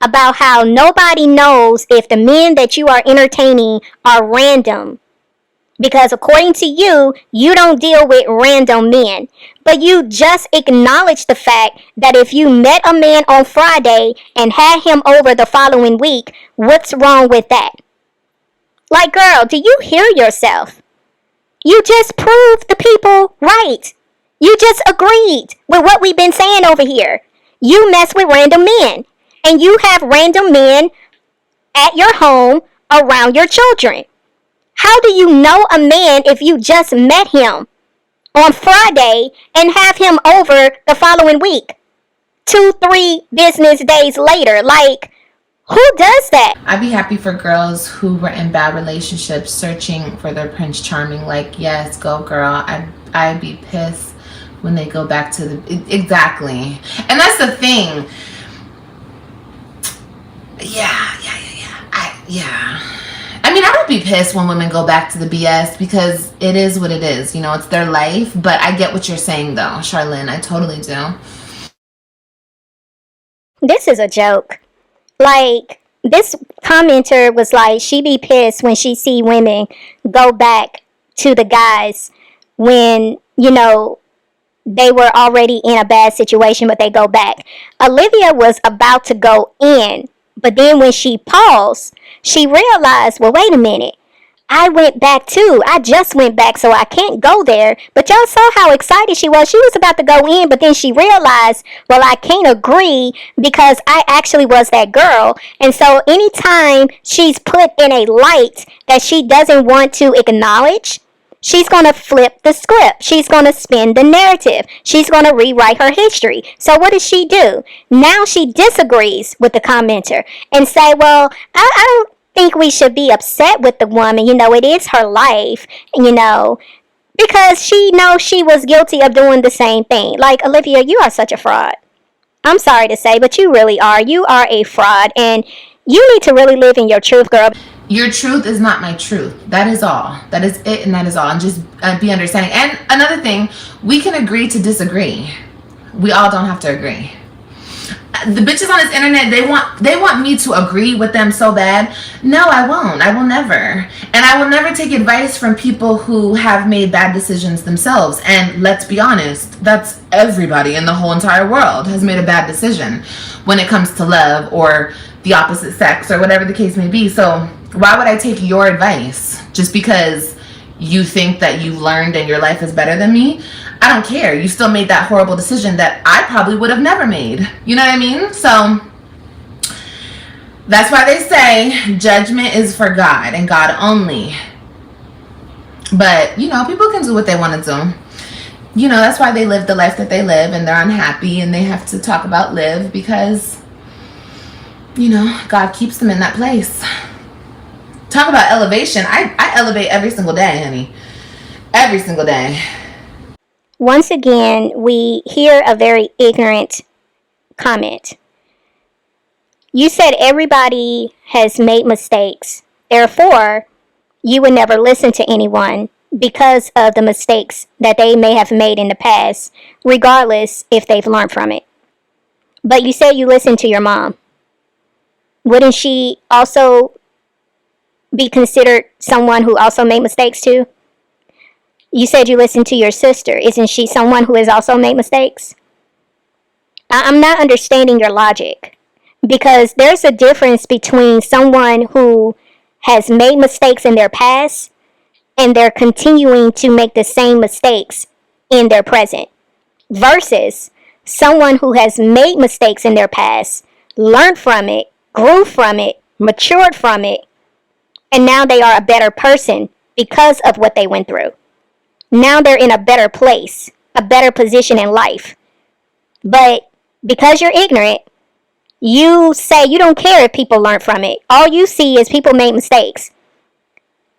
about how nobody knows if the men that you are entertaining are random. Because according to you, you don't deal with random men. But you just acknowledged the fact that if you met a man on Friday and had him over the following week, what's wrong with that? Like, girl, do you hear yourself? You just proved the people right. You just agreed with what we've been saying over here. You mess with random men. And you have random men at your home around your children. How do you know a man if you just met him on Friday and have him over the following week? 2-3 business days later. Like, who does that? I'd be happy for girls who were in bad relationships searching for their Prince Charming. Like, yes, go girl. I'd be pissed when they go back to the... Exactly. And that's the thing. Yeah. I mean, I would be pissed when women go back to the BS because it is what it is. You know, it's their life. But I get what you're saying, though, Charlene. I totally do. This is a joke. Like, this commenter was like, she be pissed when she see women go back to the guys when, you know, they were already in a bad situation, but they go back. Olivia was about to go in, but then when she paused, she realized, well, wait a minute. I went back too. I just went back, so I can't go there. But y'all saw how excited she was. She was about to go in, but then she realized, well, I can't agree because I actually was that girl. And so anytime she's put in a light that she doesn't want to acknowledge, she's going to flip the script. She's going to spin the narrative. She's going to rewrite her history. So what does she do? Now she disagrees with the commenter and say, well, I don't think we should be upset with the woman. You know, it is her life, you know, because she knows she was guilty of doing the same thing. Like, Olivia, you are such a fraud. I'm sorry to say, but you really are. You are a fraud, and you need to really live in your truth, girl. Your truth is not my truth. That is all. That is it, and that is all. And just be understanding. And another thing, we can agree to disagree. We all don't have to agree. The bitches on this internet, they want me to agree with them so bad. No, I won't. I will never. And I will never take advice from people who have made bad decisions themselves. And let's be honest, that's everybody in the whole entire world has made a bad decision when it comes to love or the opposite sex or whatever the case may be. So why would I take your advice just because you think that you've learned and your life is better than me? I don't care. You still made that horrible decision that I probably would have never made. You know what I mean? So that's why they say judgment is for God and God only. But, you know, people can do what they want to do. You know, that's why they live the life that they live and they're unhappy and they have to talk about live because, you know, God keeps them in that place. Talk about elevation. I elevate every single day, honey. Every single day. Once again, we hear a very ignorant comment. You said everybody has made mistakes. Therefore, you would never listen to anyone because of the mistakes that they may have made in the past, regardless if they've learned from it. But you said you listened to your mom. Wouldn't she also be considered someone who also made mistakes too? You said you listened to your sister. Isn't she someone who has also made mistakes? I'm not understanding your logic. Because there's a difference between someone who has made mistakes in their past and they're continuing to make the same mistakes in their present. Versus someone who has made mistakes in their past, learned from it, grew from it, matured from it, and now they are a better person because of what they went through. Now they're in a better place, a better position in life. But because you're ignorant, you say you don't care if people learn from it. All you see is people make mistakes.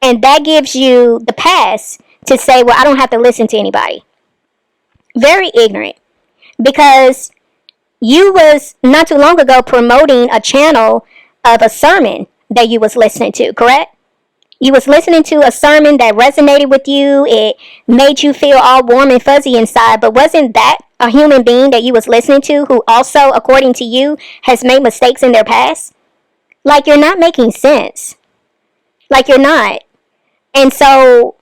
And that gives you the pass to say, well, I don't have to listen to anybody. Very ignorant. Because you was not too long ago promoting a channel of a sermon that you was listening to, correct? You was listening to a sermon that resonated with you. It made you feel all warm and fuzzy inside. But wasn't that a human being that you was listening to who also, according to you, has made mistakes in their past? Like, you're not making sense. Like, you're not. And so,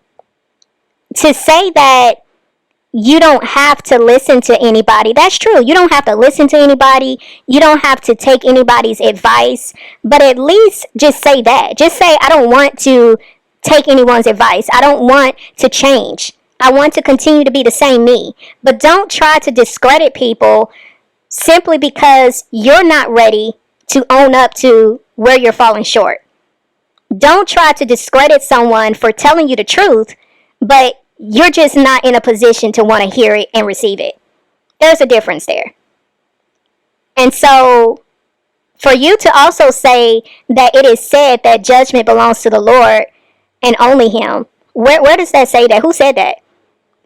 to say that you don't have to listen to anybody, that's true. You don't have to listen to anybody. You don't have to take anybody's advice. But at least just say that. Just say, I don't want to take anyone's advice. I don't want to change. I want to continue to be the same me. But don't try to discredit people simply because you're not ready to own up to where you're falling short. Don't try to discredit someone for telling you the truth, but you're just not in a position to want to hear it and receive it. There's a difference there. And so, for you to also say that it is said that judgment belongs to the Lord and only Him, where does that say that? Who said that?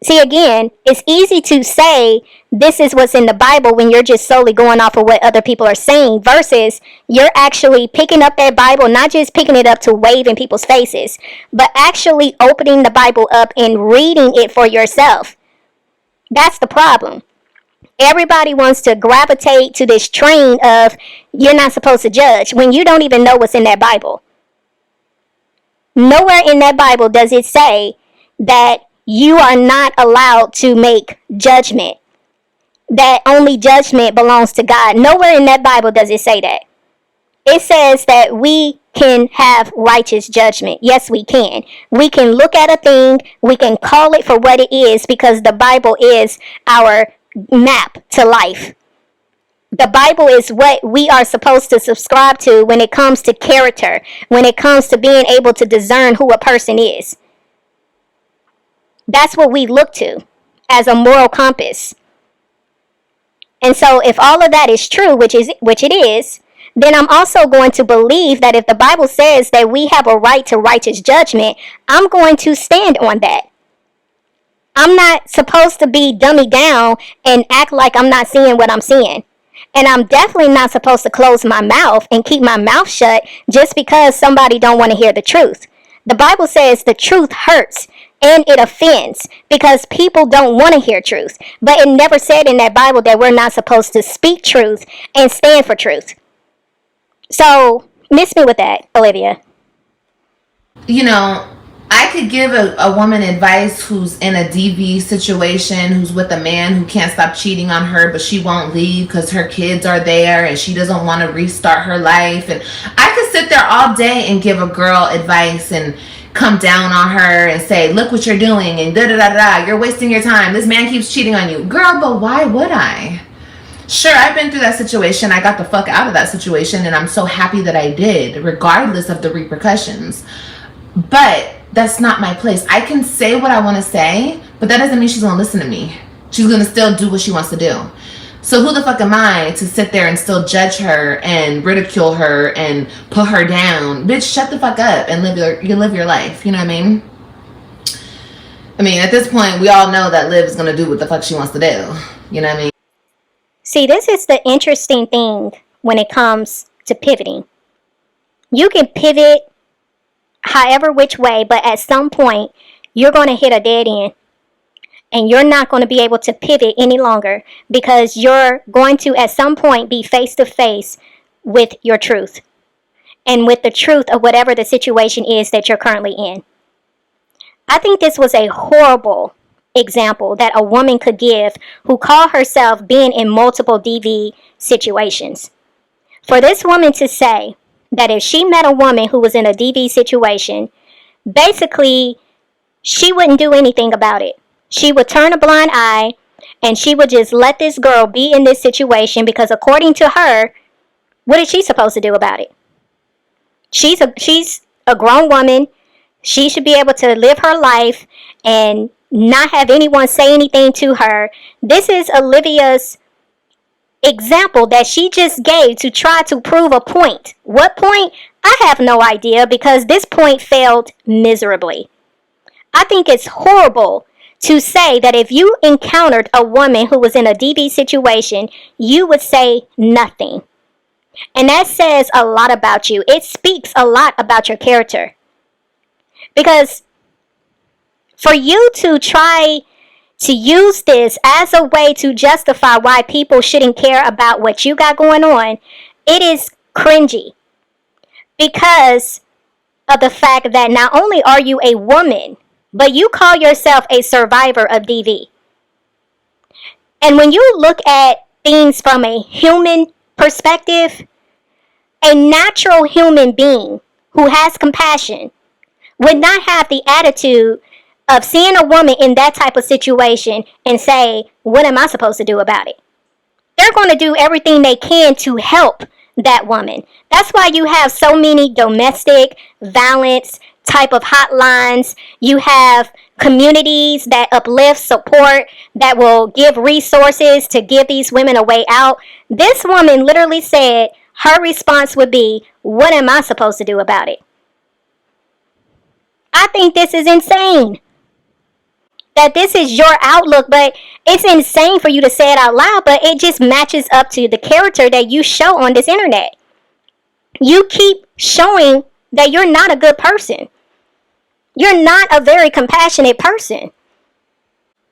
See, again, it's easy to say this is what's in the Bible when you're just solely going off of what other people are saying versus you're actually picking up that Bible, not just picking it up to wave in people's faces, but actually opening the Bible up and reading it for yourself. That's the problem. Everybody wants to gravitate to this train of you're not supposed to judge when you don't even know what's in that Bible. Nowhere in that Bible does it say that you are not allowed to make judgment, that only judgment belongs to God. Nowhere in that Bible does it say that. It says that we can have righteous judgment. Yes, we can. We can look at a thing, we can call it for what it is because the Bible is our map to life. The Bible is what we are supposed to subscribe to when it comes to character, when it comes to being able to discern who a person is. That's what we look to as a moral compass. And so if all of that is true, which it is, then I'm also going to believe that if the Bible says that we have a right to righteous judgment, I'm going to stand on that. I'm not supposed to be dummy down and act like I'm not seeing what I'm seeing. And I'm definitely not supposed to close my mouth and keep my mouth shut just because somebody don't want to hear the truth. The Bible says the truth hurts and it offends because people don't want to hear truth. But it never said in that Bible that we're not supposed to speak truth and stand for truth. So, miss me with that, Olivia. You know, I could give a woman advice who's in a DV situation, who's with a man who can't stop cheating on her, but she won't leave because her kids are there and she doesn't want to restart her life. And I could sit there all day and give a girl advice and come down on her and say, look what you're doing and da-da-da-da, you're wasting your time. This man keeps cheating on you. Girl, but why would I? Sure, I've been through that situation. I got the fuck out of that situation and I'm so happy that I did, regardless of the repercussions. But that's not my place. I can say what I want to say, but that doesn't mean she's going to listen to me. She's going to still do what she wants to do. So who the fuck am I to sit there and still judge her and ridicule her and put her down? Bitch, shut the fuck up and live your life. You know what I mean? I mean, at this point, we all know that Liv's going to do what the fuck she wants to do. You know what I mean? See, this is the interesting thing when it comes to pivoting. You can pivot however which way, but at some point, you're going to hit a dead end. And you're not going to be able to pivot any longer because you're going to, at some point, be face to face with your truth and with the truth of whatever the situation is that you're currently in. I think this was a horrible example that a woman could give who called herself being in multiple DV situations. For this woman to say that if she met a woman who was in a DV situation, basically, she wouldn't do anything about it. She would turn a blind eye and she would just let this girl be in this situation because according to her, what is she supposed to do about it? She's a grown woman. She should be able to live her life and not have anyone say anything to her. This is Olivia's example that she just gave to try to prove a point. What point? I have no idea, because this point failed miserably. I think it's horrible to say that if you encountered a woman who was in a DV situation, you would say nothing. And that says a lot about you. It speaks a lot about your character. Because for you to try to use this as a way to justify why people shouldn't care about what you got going on, it is cringy. Because of the fact that not only are you a woman, but you call yourself a survivor of DV. And when you look at things from a human perspective, a natural human being who has compassion would not have the attitude of seeing a woman in that type of situation and say, what am I supposed to do about it? They're going to do everything they can to help that woman. That's why you have so many domestic violence type of hotlines. You have communities that uplift, support, that will give resources to give these women a way out. This woman literally said her response would be, what am I supposed to do about it? I think this is insane. That this is your outlook, but it's insane for you to say it out loud, but it just matches up to the character that you show on this internet. You keep showing that you're not a good person. You're not a very compassionate person.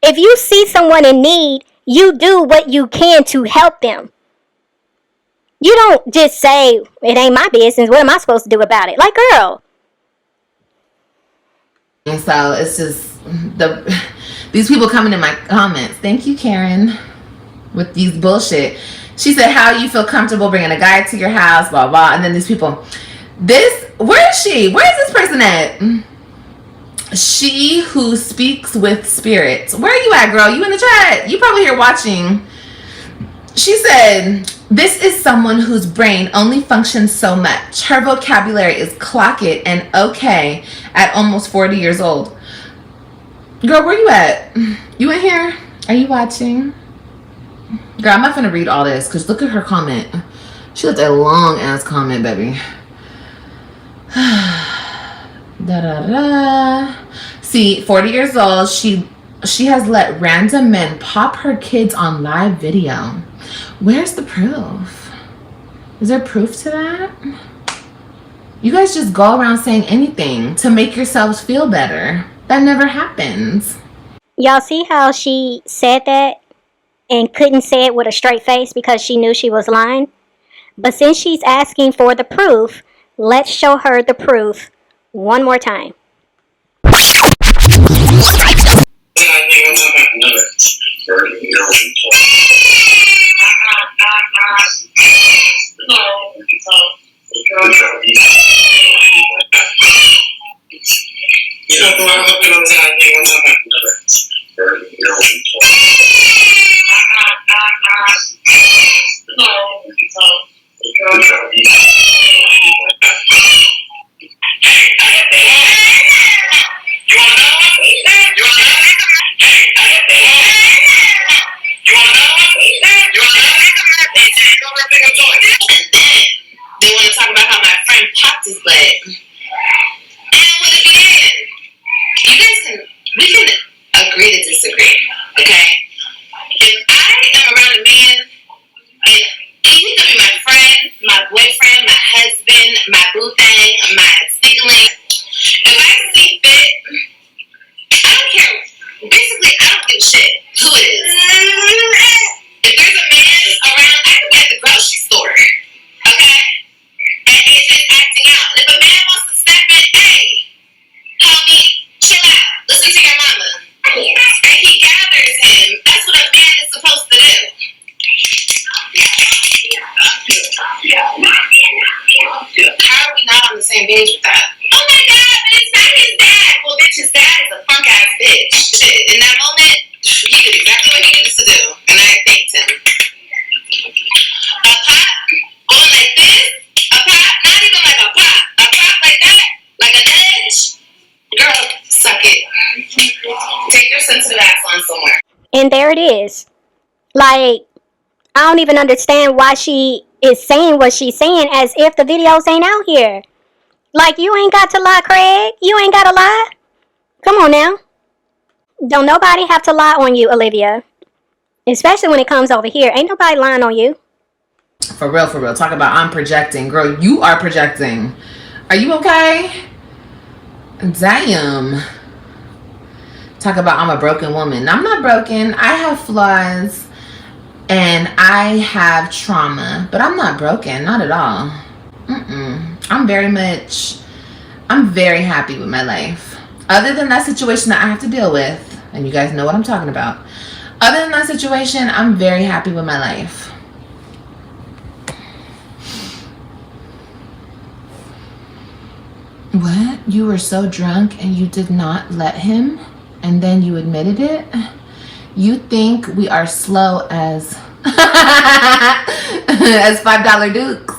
If you see someone in need, you do what you can to help them. You don't just say, it ain't my business, what am I supposed to do about it? Like, girl. So it's just these people coming in my comments. Thank you, Karen, with these bullshit. She said, how you feel comfortable bringing a guy to your house, blah, blah. And then these people, where is she? Where is this person at? She who speaks with spirits. Where are you at, girl? You in the chat? You probably here watching. She said, this is someone whose brain only functions so much. Her vocabulary is clock it and okay at almost 40 years old. Girl, where you at? You in here? Are you watching? Girl, I'm not gonna read all this because look at her comment. She left a long ass comment, baby. Da da da. See, 40 years old. She has let random men pop her kids on live video. Where's the proof? Is there proof to that? You guys just go around saying anything to make yourselves feel better. That never happens. Y'all see how she said that and couldn't say it with a straight face because she knew she was lying? But since she's asking for the proof, let's show her the proof one more time. They want to talk about how my friend popped his butt. And what again? You guys we can agree to disagree, okay? If I am around a man, and he could be my friend, my boyfriend, my husband, my boo thing, my stickling. If I see fit, I don't care. Basically, I don't give a shit who it is. If there's a man around, I could be at the grocery store, okay? And he's just acting out. And if a man wants to step in, hey, homie, chill out. Listen to your mama. And he gathers him. That's what a man is supposed to do. How are we not on the same page with that? Oh my God, but it's not his dad. Well, bitch, his dad is a punk ass bitch. Shit, in that moment, he did exactly what he needed to do. And I thanked him. A pop going like this, a pop, not even like a pop like that, like a nudge. Girl, suck it. Take your sensitive ass on somewhere. And there it is. Like, I don't even understand why she is saying what she's saying as if the videos ain't out here. Like, you ain't got to lie, Craig. You ain't got to lie. Come on now. Don't nobody have to lie on you, Olivia. Especially when it comes over here. Ain't nobody lying on you. For real, for real. Talk about I'm projecting. Girl, you are projecting. Are you okay? Damn. Talk about I'm a broken woman. I'm not broken. I have flaws and I have trauma, but I'm not broken. Not at all. I'm very happy with my life. Other than that situation that I have to deal with, and you guys know what I'm talking about. Other than that situation, I'm very happy with my life. What? You were so drunk and you did not let him? And then you admitted it? You think we are slow as as $5 dukes?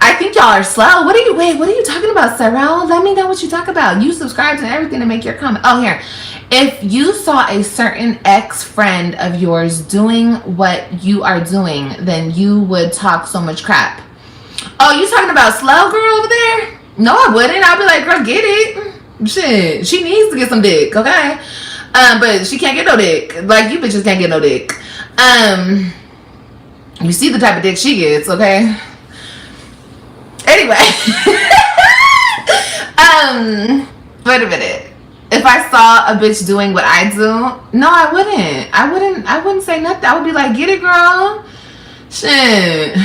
I think y'all are slow. What are you talking about, Sarah? Let me know what you talk about. You subscribe to everything to make your comment. Oh, here. If you saw a certain ex-friend of yours doing what you are doing, then you would talk so much crap. Oh, you talking about slow girl over there? No, I wouldn't. I'd be like, girl, get it. Shit, she needs to get some dick, okay? But she can't get no dick. Like, you bitches can't get no dick. You see the type of dick she gets, okay? Anyway. Wait a minute. If I saw a bitch doing what I do, no, I wouldn't. I wouldn't say nothing. I would be like, get it, girl. Shit.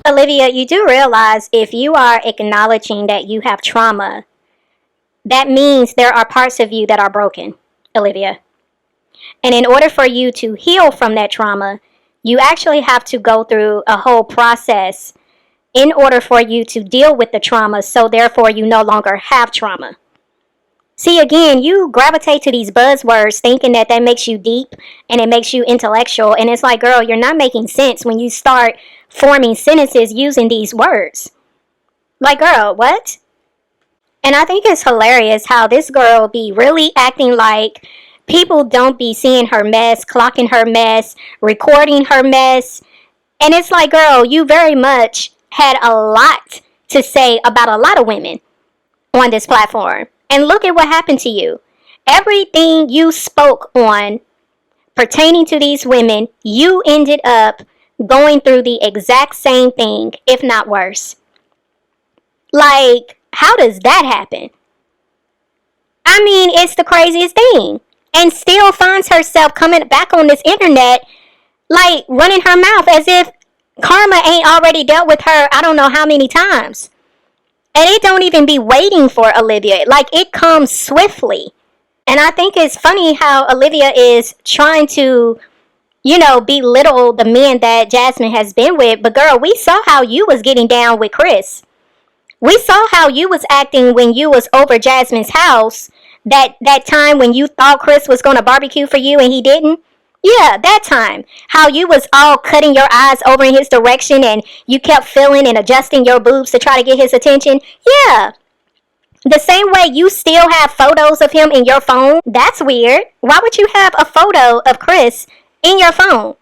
Olivia, you do realize if you are acknowledging that you have trauma, that means there are parts of you that are broken, Olivia. And in order for you to heal from that trauma, you actually have to go through a whole process in order for you to deal with the trauma, so therefore you no longer have trauma. See, again, you gravitate to these buzzwords thinking that makes you deep and it makes you intellectual. And it's like, girl, you're not making sense when you start forming sentences using these words. Like, girl, what? And I think it's hilarious how this girl be really acting like people don't be seeing her mess, clocking her mess, recording her mess. And it's like, girl, you very much had a lot to say about a lot of women on this platform. And look at what happened to you. Everything you spoke on pertaining to these women, you ended up going through the exact same thing, if not worse. Like, how does that happen? I mean, it's the craziest thing. And still finds herself coming back on this internet, like running her mouth as if karma ain't already dealt with her I don't know how many times. And it don't even be waiting for Olivia. Like, it comes swiftly. And I think it's funny how Olivia is trying to, belittle the men that Jasmine has been with. But girl, we saw how you was getting down with Chris. We saw how you was acting when you was over Jasmine's house. That time when you thought Chris was going to barbecue for you and he didn't. Yeah, that time. How you was all cutting your eyes over in his direction and you kept feeling and adjusting your boobs to try to get his attention. Yeah. The same way you still have photos of him in your phone. That's weird. Why would you have a photo of Chris in your phone?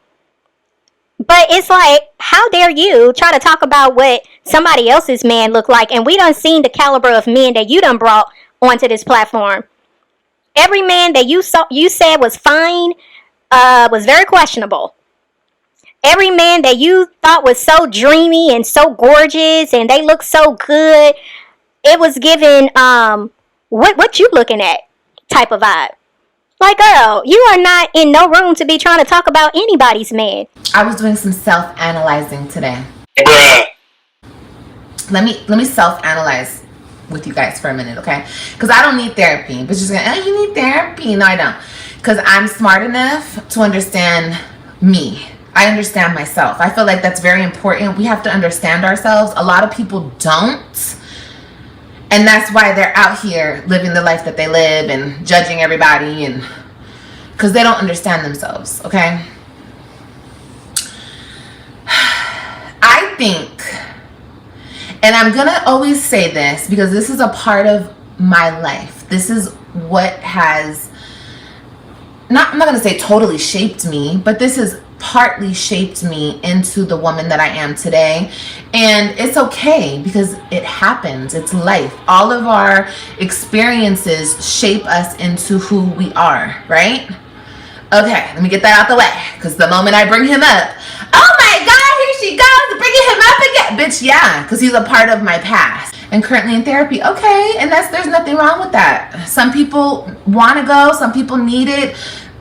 But it's like, how dare you try to talk about what somebody else's man looked like? And we done seen the caliber of men that you done brought onto this platform. Every man that you said was fine was very questionable. Every man that you thought was so dreamy and so gorgeous and they looked so good, it was given what you looking at type of vibe. Like, girl, you are not in no room to be trying to talk about anybody's man. I was doing some self-analyzing today. Bruh. Let me self-analyze with you guys for a minute, okay? Because I don't need therapy. But you're going, oh, you need therapy. No, I don't. Because I'm smart enough to understand me. I understand myself. I feel like that's very important. We have to understand ourselves. A lot of people don't. And that's why they're out here living the life that they live and judging everybody, and because they don't understand themselves, okay? I think, and I'm going to always say this because this is a part of my life. This is what has, I'm not going to say totally shaped me, but this is partly shaped me into the woman that I am today. And it's okay, because it happens. It's life. All of our experiences shape us into who we are, right? Okay, let me get that out the way, because the moment I bring him up, oh my God, here she goes, bringing him up again. Bitch, yeah, because he's a part of my past. And currently in therapy, okay, and there's nothing wrong with that. Some people want to go, some people need it.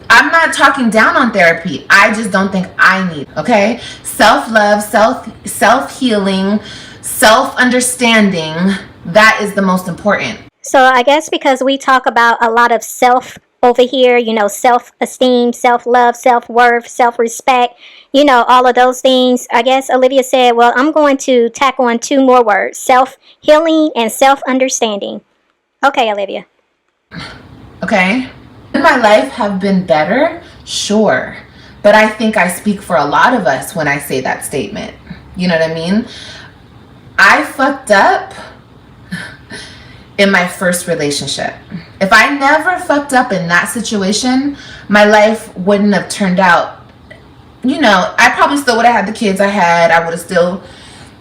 I'm not talking down on therapy. I just don't think I need it, okay? Self-love, self-healing, self-understanding, that is the most important. So I guess because we talk about a lot of self over here, self-esteem, self-love, self-worth, self-respect, all of those things, I guess Olivia said, well, I'm going to tack on 2 more words, self-healing and self-understanding. Okay, Olivia. Okay. Would my life have been better? Sure. But I think I speak for a lot of us when I say that statement. You know what I mean? I fucked up in my first relationship. If I never fucked up in that situation, my life wouldn't have turned out, I probably still would have had the kids I had. I would have still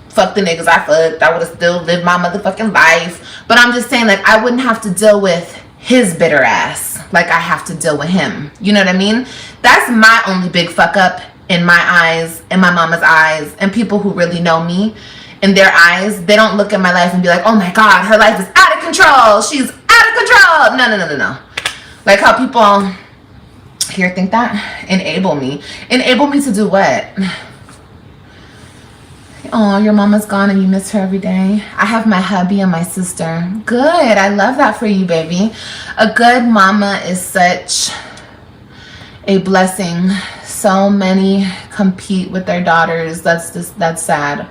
fucked the niggas I fucked. I would have still lived my motherfucking life. But I'm just saying, like, I wouldn't have to deal with his bitter ass like I have to deal with him. You know what I mean? That's my only big fuck up in my eyes, in my mama's eyes, and people who really know me. In their eyes, they don't look at my life and be like, oh my God, her life is out of control. She's out of control. No. Like how people here think that. Enable me. Enable me to do what? Oh, your mama's gone and you miss her every day. I have my hubby and my sister. Good. I love that for you, baby. A good mama is such a blessing. So many compete with their daughters. That's sad.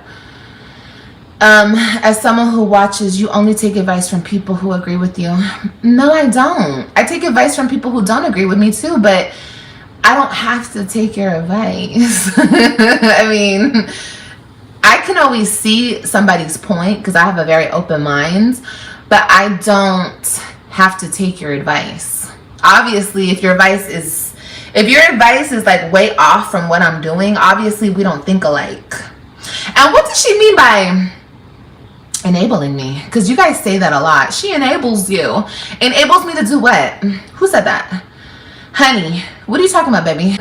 As someone who watches, you only take advice from people who agree with you. No, I don't. I take advice from people who don't agree with me too, but I don't have to take your advice. I mean, I can always see somebody's point because I have a very open mind, but I don't have to take your advice. Obviously, if your advice is like way off from what I'm doing, obviously we don't think alike. And what does she mean by enabling me? Because you guys say that a lot. She enables you. Enables me to do what? Who said that? Honey, what are you talking about, baby?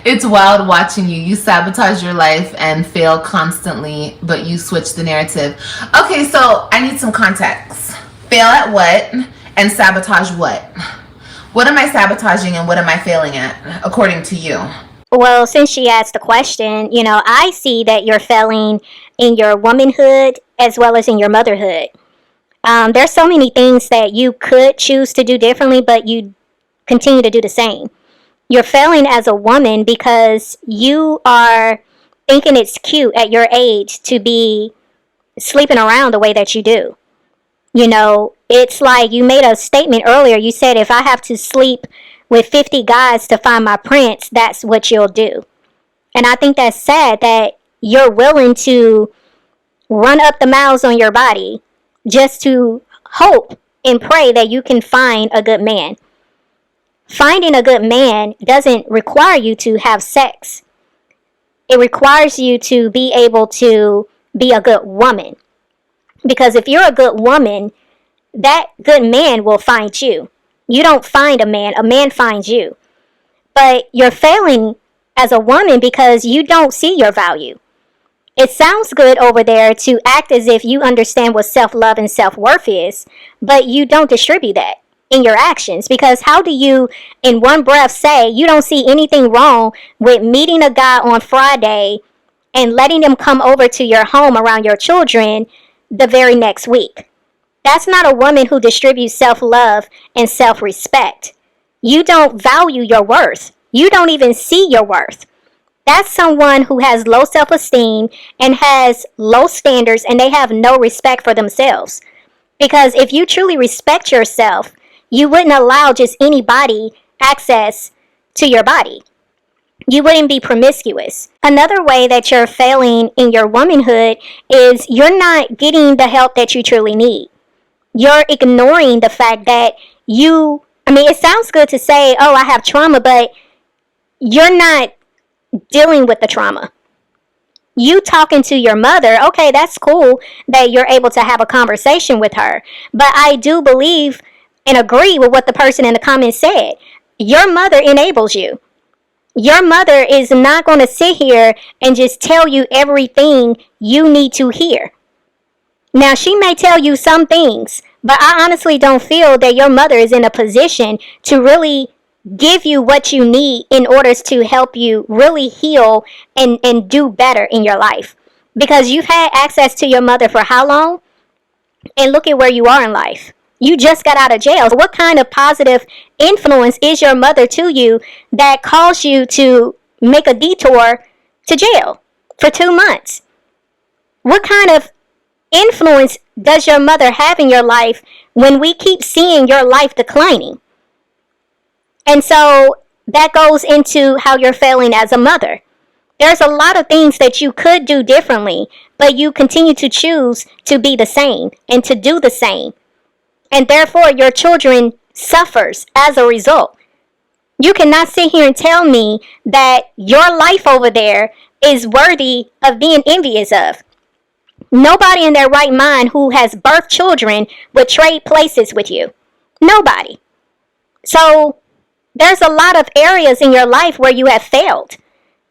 It's wild watching you. You sabotage your life and fail constantly, but you switch the narrative. Okay, so I need some context. Fail at what and sabotage what? What am I sabotaging and what am I failing at, according to you? Well, since she asked the question, I see that you're failing in your womanhood as well as in your motherhood. There's so many things that you could choose to do differently, but you continue to do the same. You're failing as a woman because you are thinking it's cute at your age to be sleeping around the way that you do. It's like you made a statement earlier. You said, if I have to sleep with 50 guys to find my prince, that's what you'll do. And I think that's sad that you're willing to run up the miles on your body just to hope and pray that you can find a good man. Finding a good man doesn't require you to have sex. It requires you to be able to be a good woman. Because if you're a good woman, that good man will find you. You don't find a man finds you. But you're failing as a woman because you don't see your value. It sounds good over there to act as if you understand what self-love and self-worth is, but you don't distribute that in your actions. Because how do you, in one breath, say you don't see anything wrong with meeting a guy on Friday and letting them come over to your home around your children the very next week? That's not a woman who distributes self-love and self-respect. You don't value your worth. You don't even see your worth. That's someone who has low self-esteem and has low standards, and they have no respect for themselves. Because if you truly respect yourself, you wouldn't allow just anybody access to your body. You wouldn't be promiscuous. Another way that you're failing in your womanhood is you're not getting the help that you truly need. You're ignoring the fact that it sounds good to say, oh, I have trauma, but you're not dealing with the trauma. You talking to your mother, okay, that's cool that you're able to have a conversation with her. But I do believe and agree with what the person in the comments said. Your mother enables you. Your mother is not going to sit here and just tell you everything you need to hear. Now, she may tell you some things, but I honestly don't feel that your mother is in a position to really give you what you need in order to help you really heal and do better in your life. Because you've had access to your mother for how long? And look at where you are in life. You just got out of jail. So what kind of positive influence is your mother to you that caused you to make a detour to jail for 2 months? What kind of influence does your mother have in your life when we keep seeing your life declining? And so that goes into how you're failing as a mother. There's a lot of things that you could do differently, but you continue to choose to be the same and to do the same. And therefore, your children suffers as a result. You cannot sit here and tell me that your life over there is worthy of being envious of. Nobody in their right mind who has birthed children would trade places with you. Nobody. So there's a lot of areas in your life where you have failed.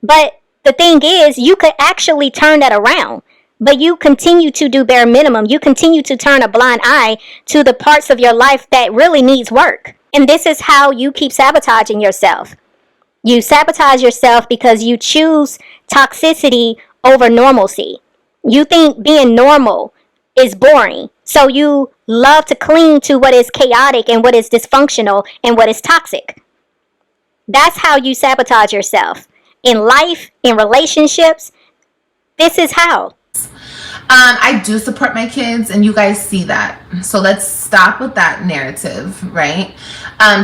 But the thing is, you could actually turn that around. But you continue to do bare minimum. You continue to turn a blind eye to the parts of your life that really needs work. And this is how you keep sabotaging yourself. You sabotage yourself because you choose toxicity over normalcy. You think being normal is boring. So you love to cling to what is chaotic and what is dysfunctional and what is toxic. That's how you sabotage yourself. In life, in relationships, this is how. I do support my kids, and you guys see that. So let's stop with that narrative, right?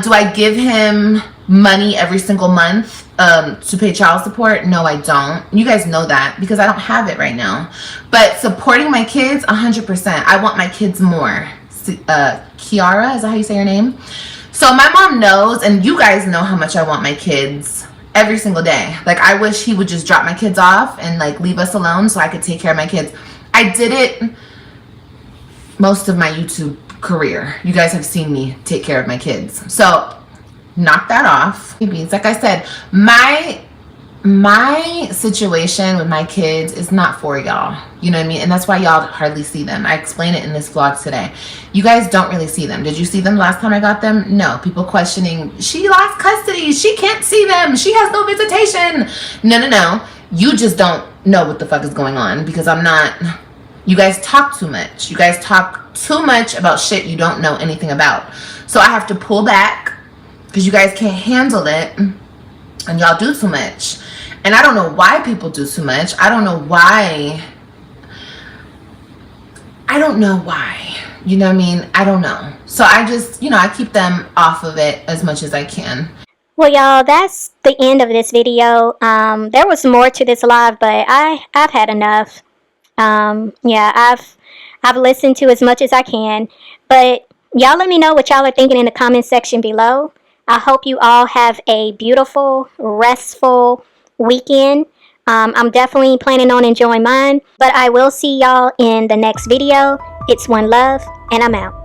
Do I give him money every single month to pay child support? No, I don't. You guys know that because I don't have it right now. But supporting my kids, 100%. I want my kids more. Kiara, is that how you say your name? So my mom knows, and you guys know how much I want my kids every single day. Like, I wish he would just drop my kids off and like leave us alone so I could take care of my kids. I did it most of my YouTube career. You guys have seen me take care of my kids. So knock that off. Like I said, my situation with my kids is not for y'all. You know what I mean? And that's why y'all hardly see them. I explain it in this vlog today. You guys don't really see them. Did you see them last time I got them? No. People questioning, she lost custody. She can't see them. She has no visitation. No. You just don't know what the fuck is going on because I'm not. You guys talk too much. You guys talk too much about shit you don't know anything about. So I have to pull back because you guys can't handle it and y'all do too much. And I don't know why people do too much. I don't know why. You know what I mean? I don't know. So I just, I keep them off of it as much as I can. Well, y'all, that's the end of this video. There was more to this live, but I've had enough. I've listened to as much as I can. But y'all let me know what y'all are thinking in the comment section below. I hope you all have a beautiful, restful weekend. I'm definitely planning on enjoying mine. But I will see y'all in the next video. It's OneLove, and I'm out.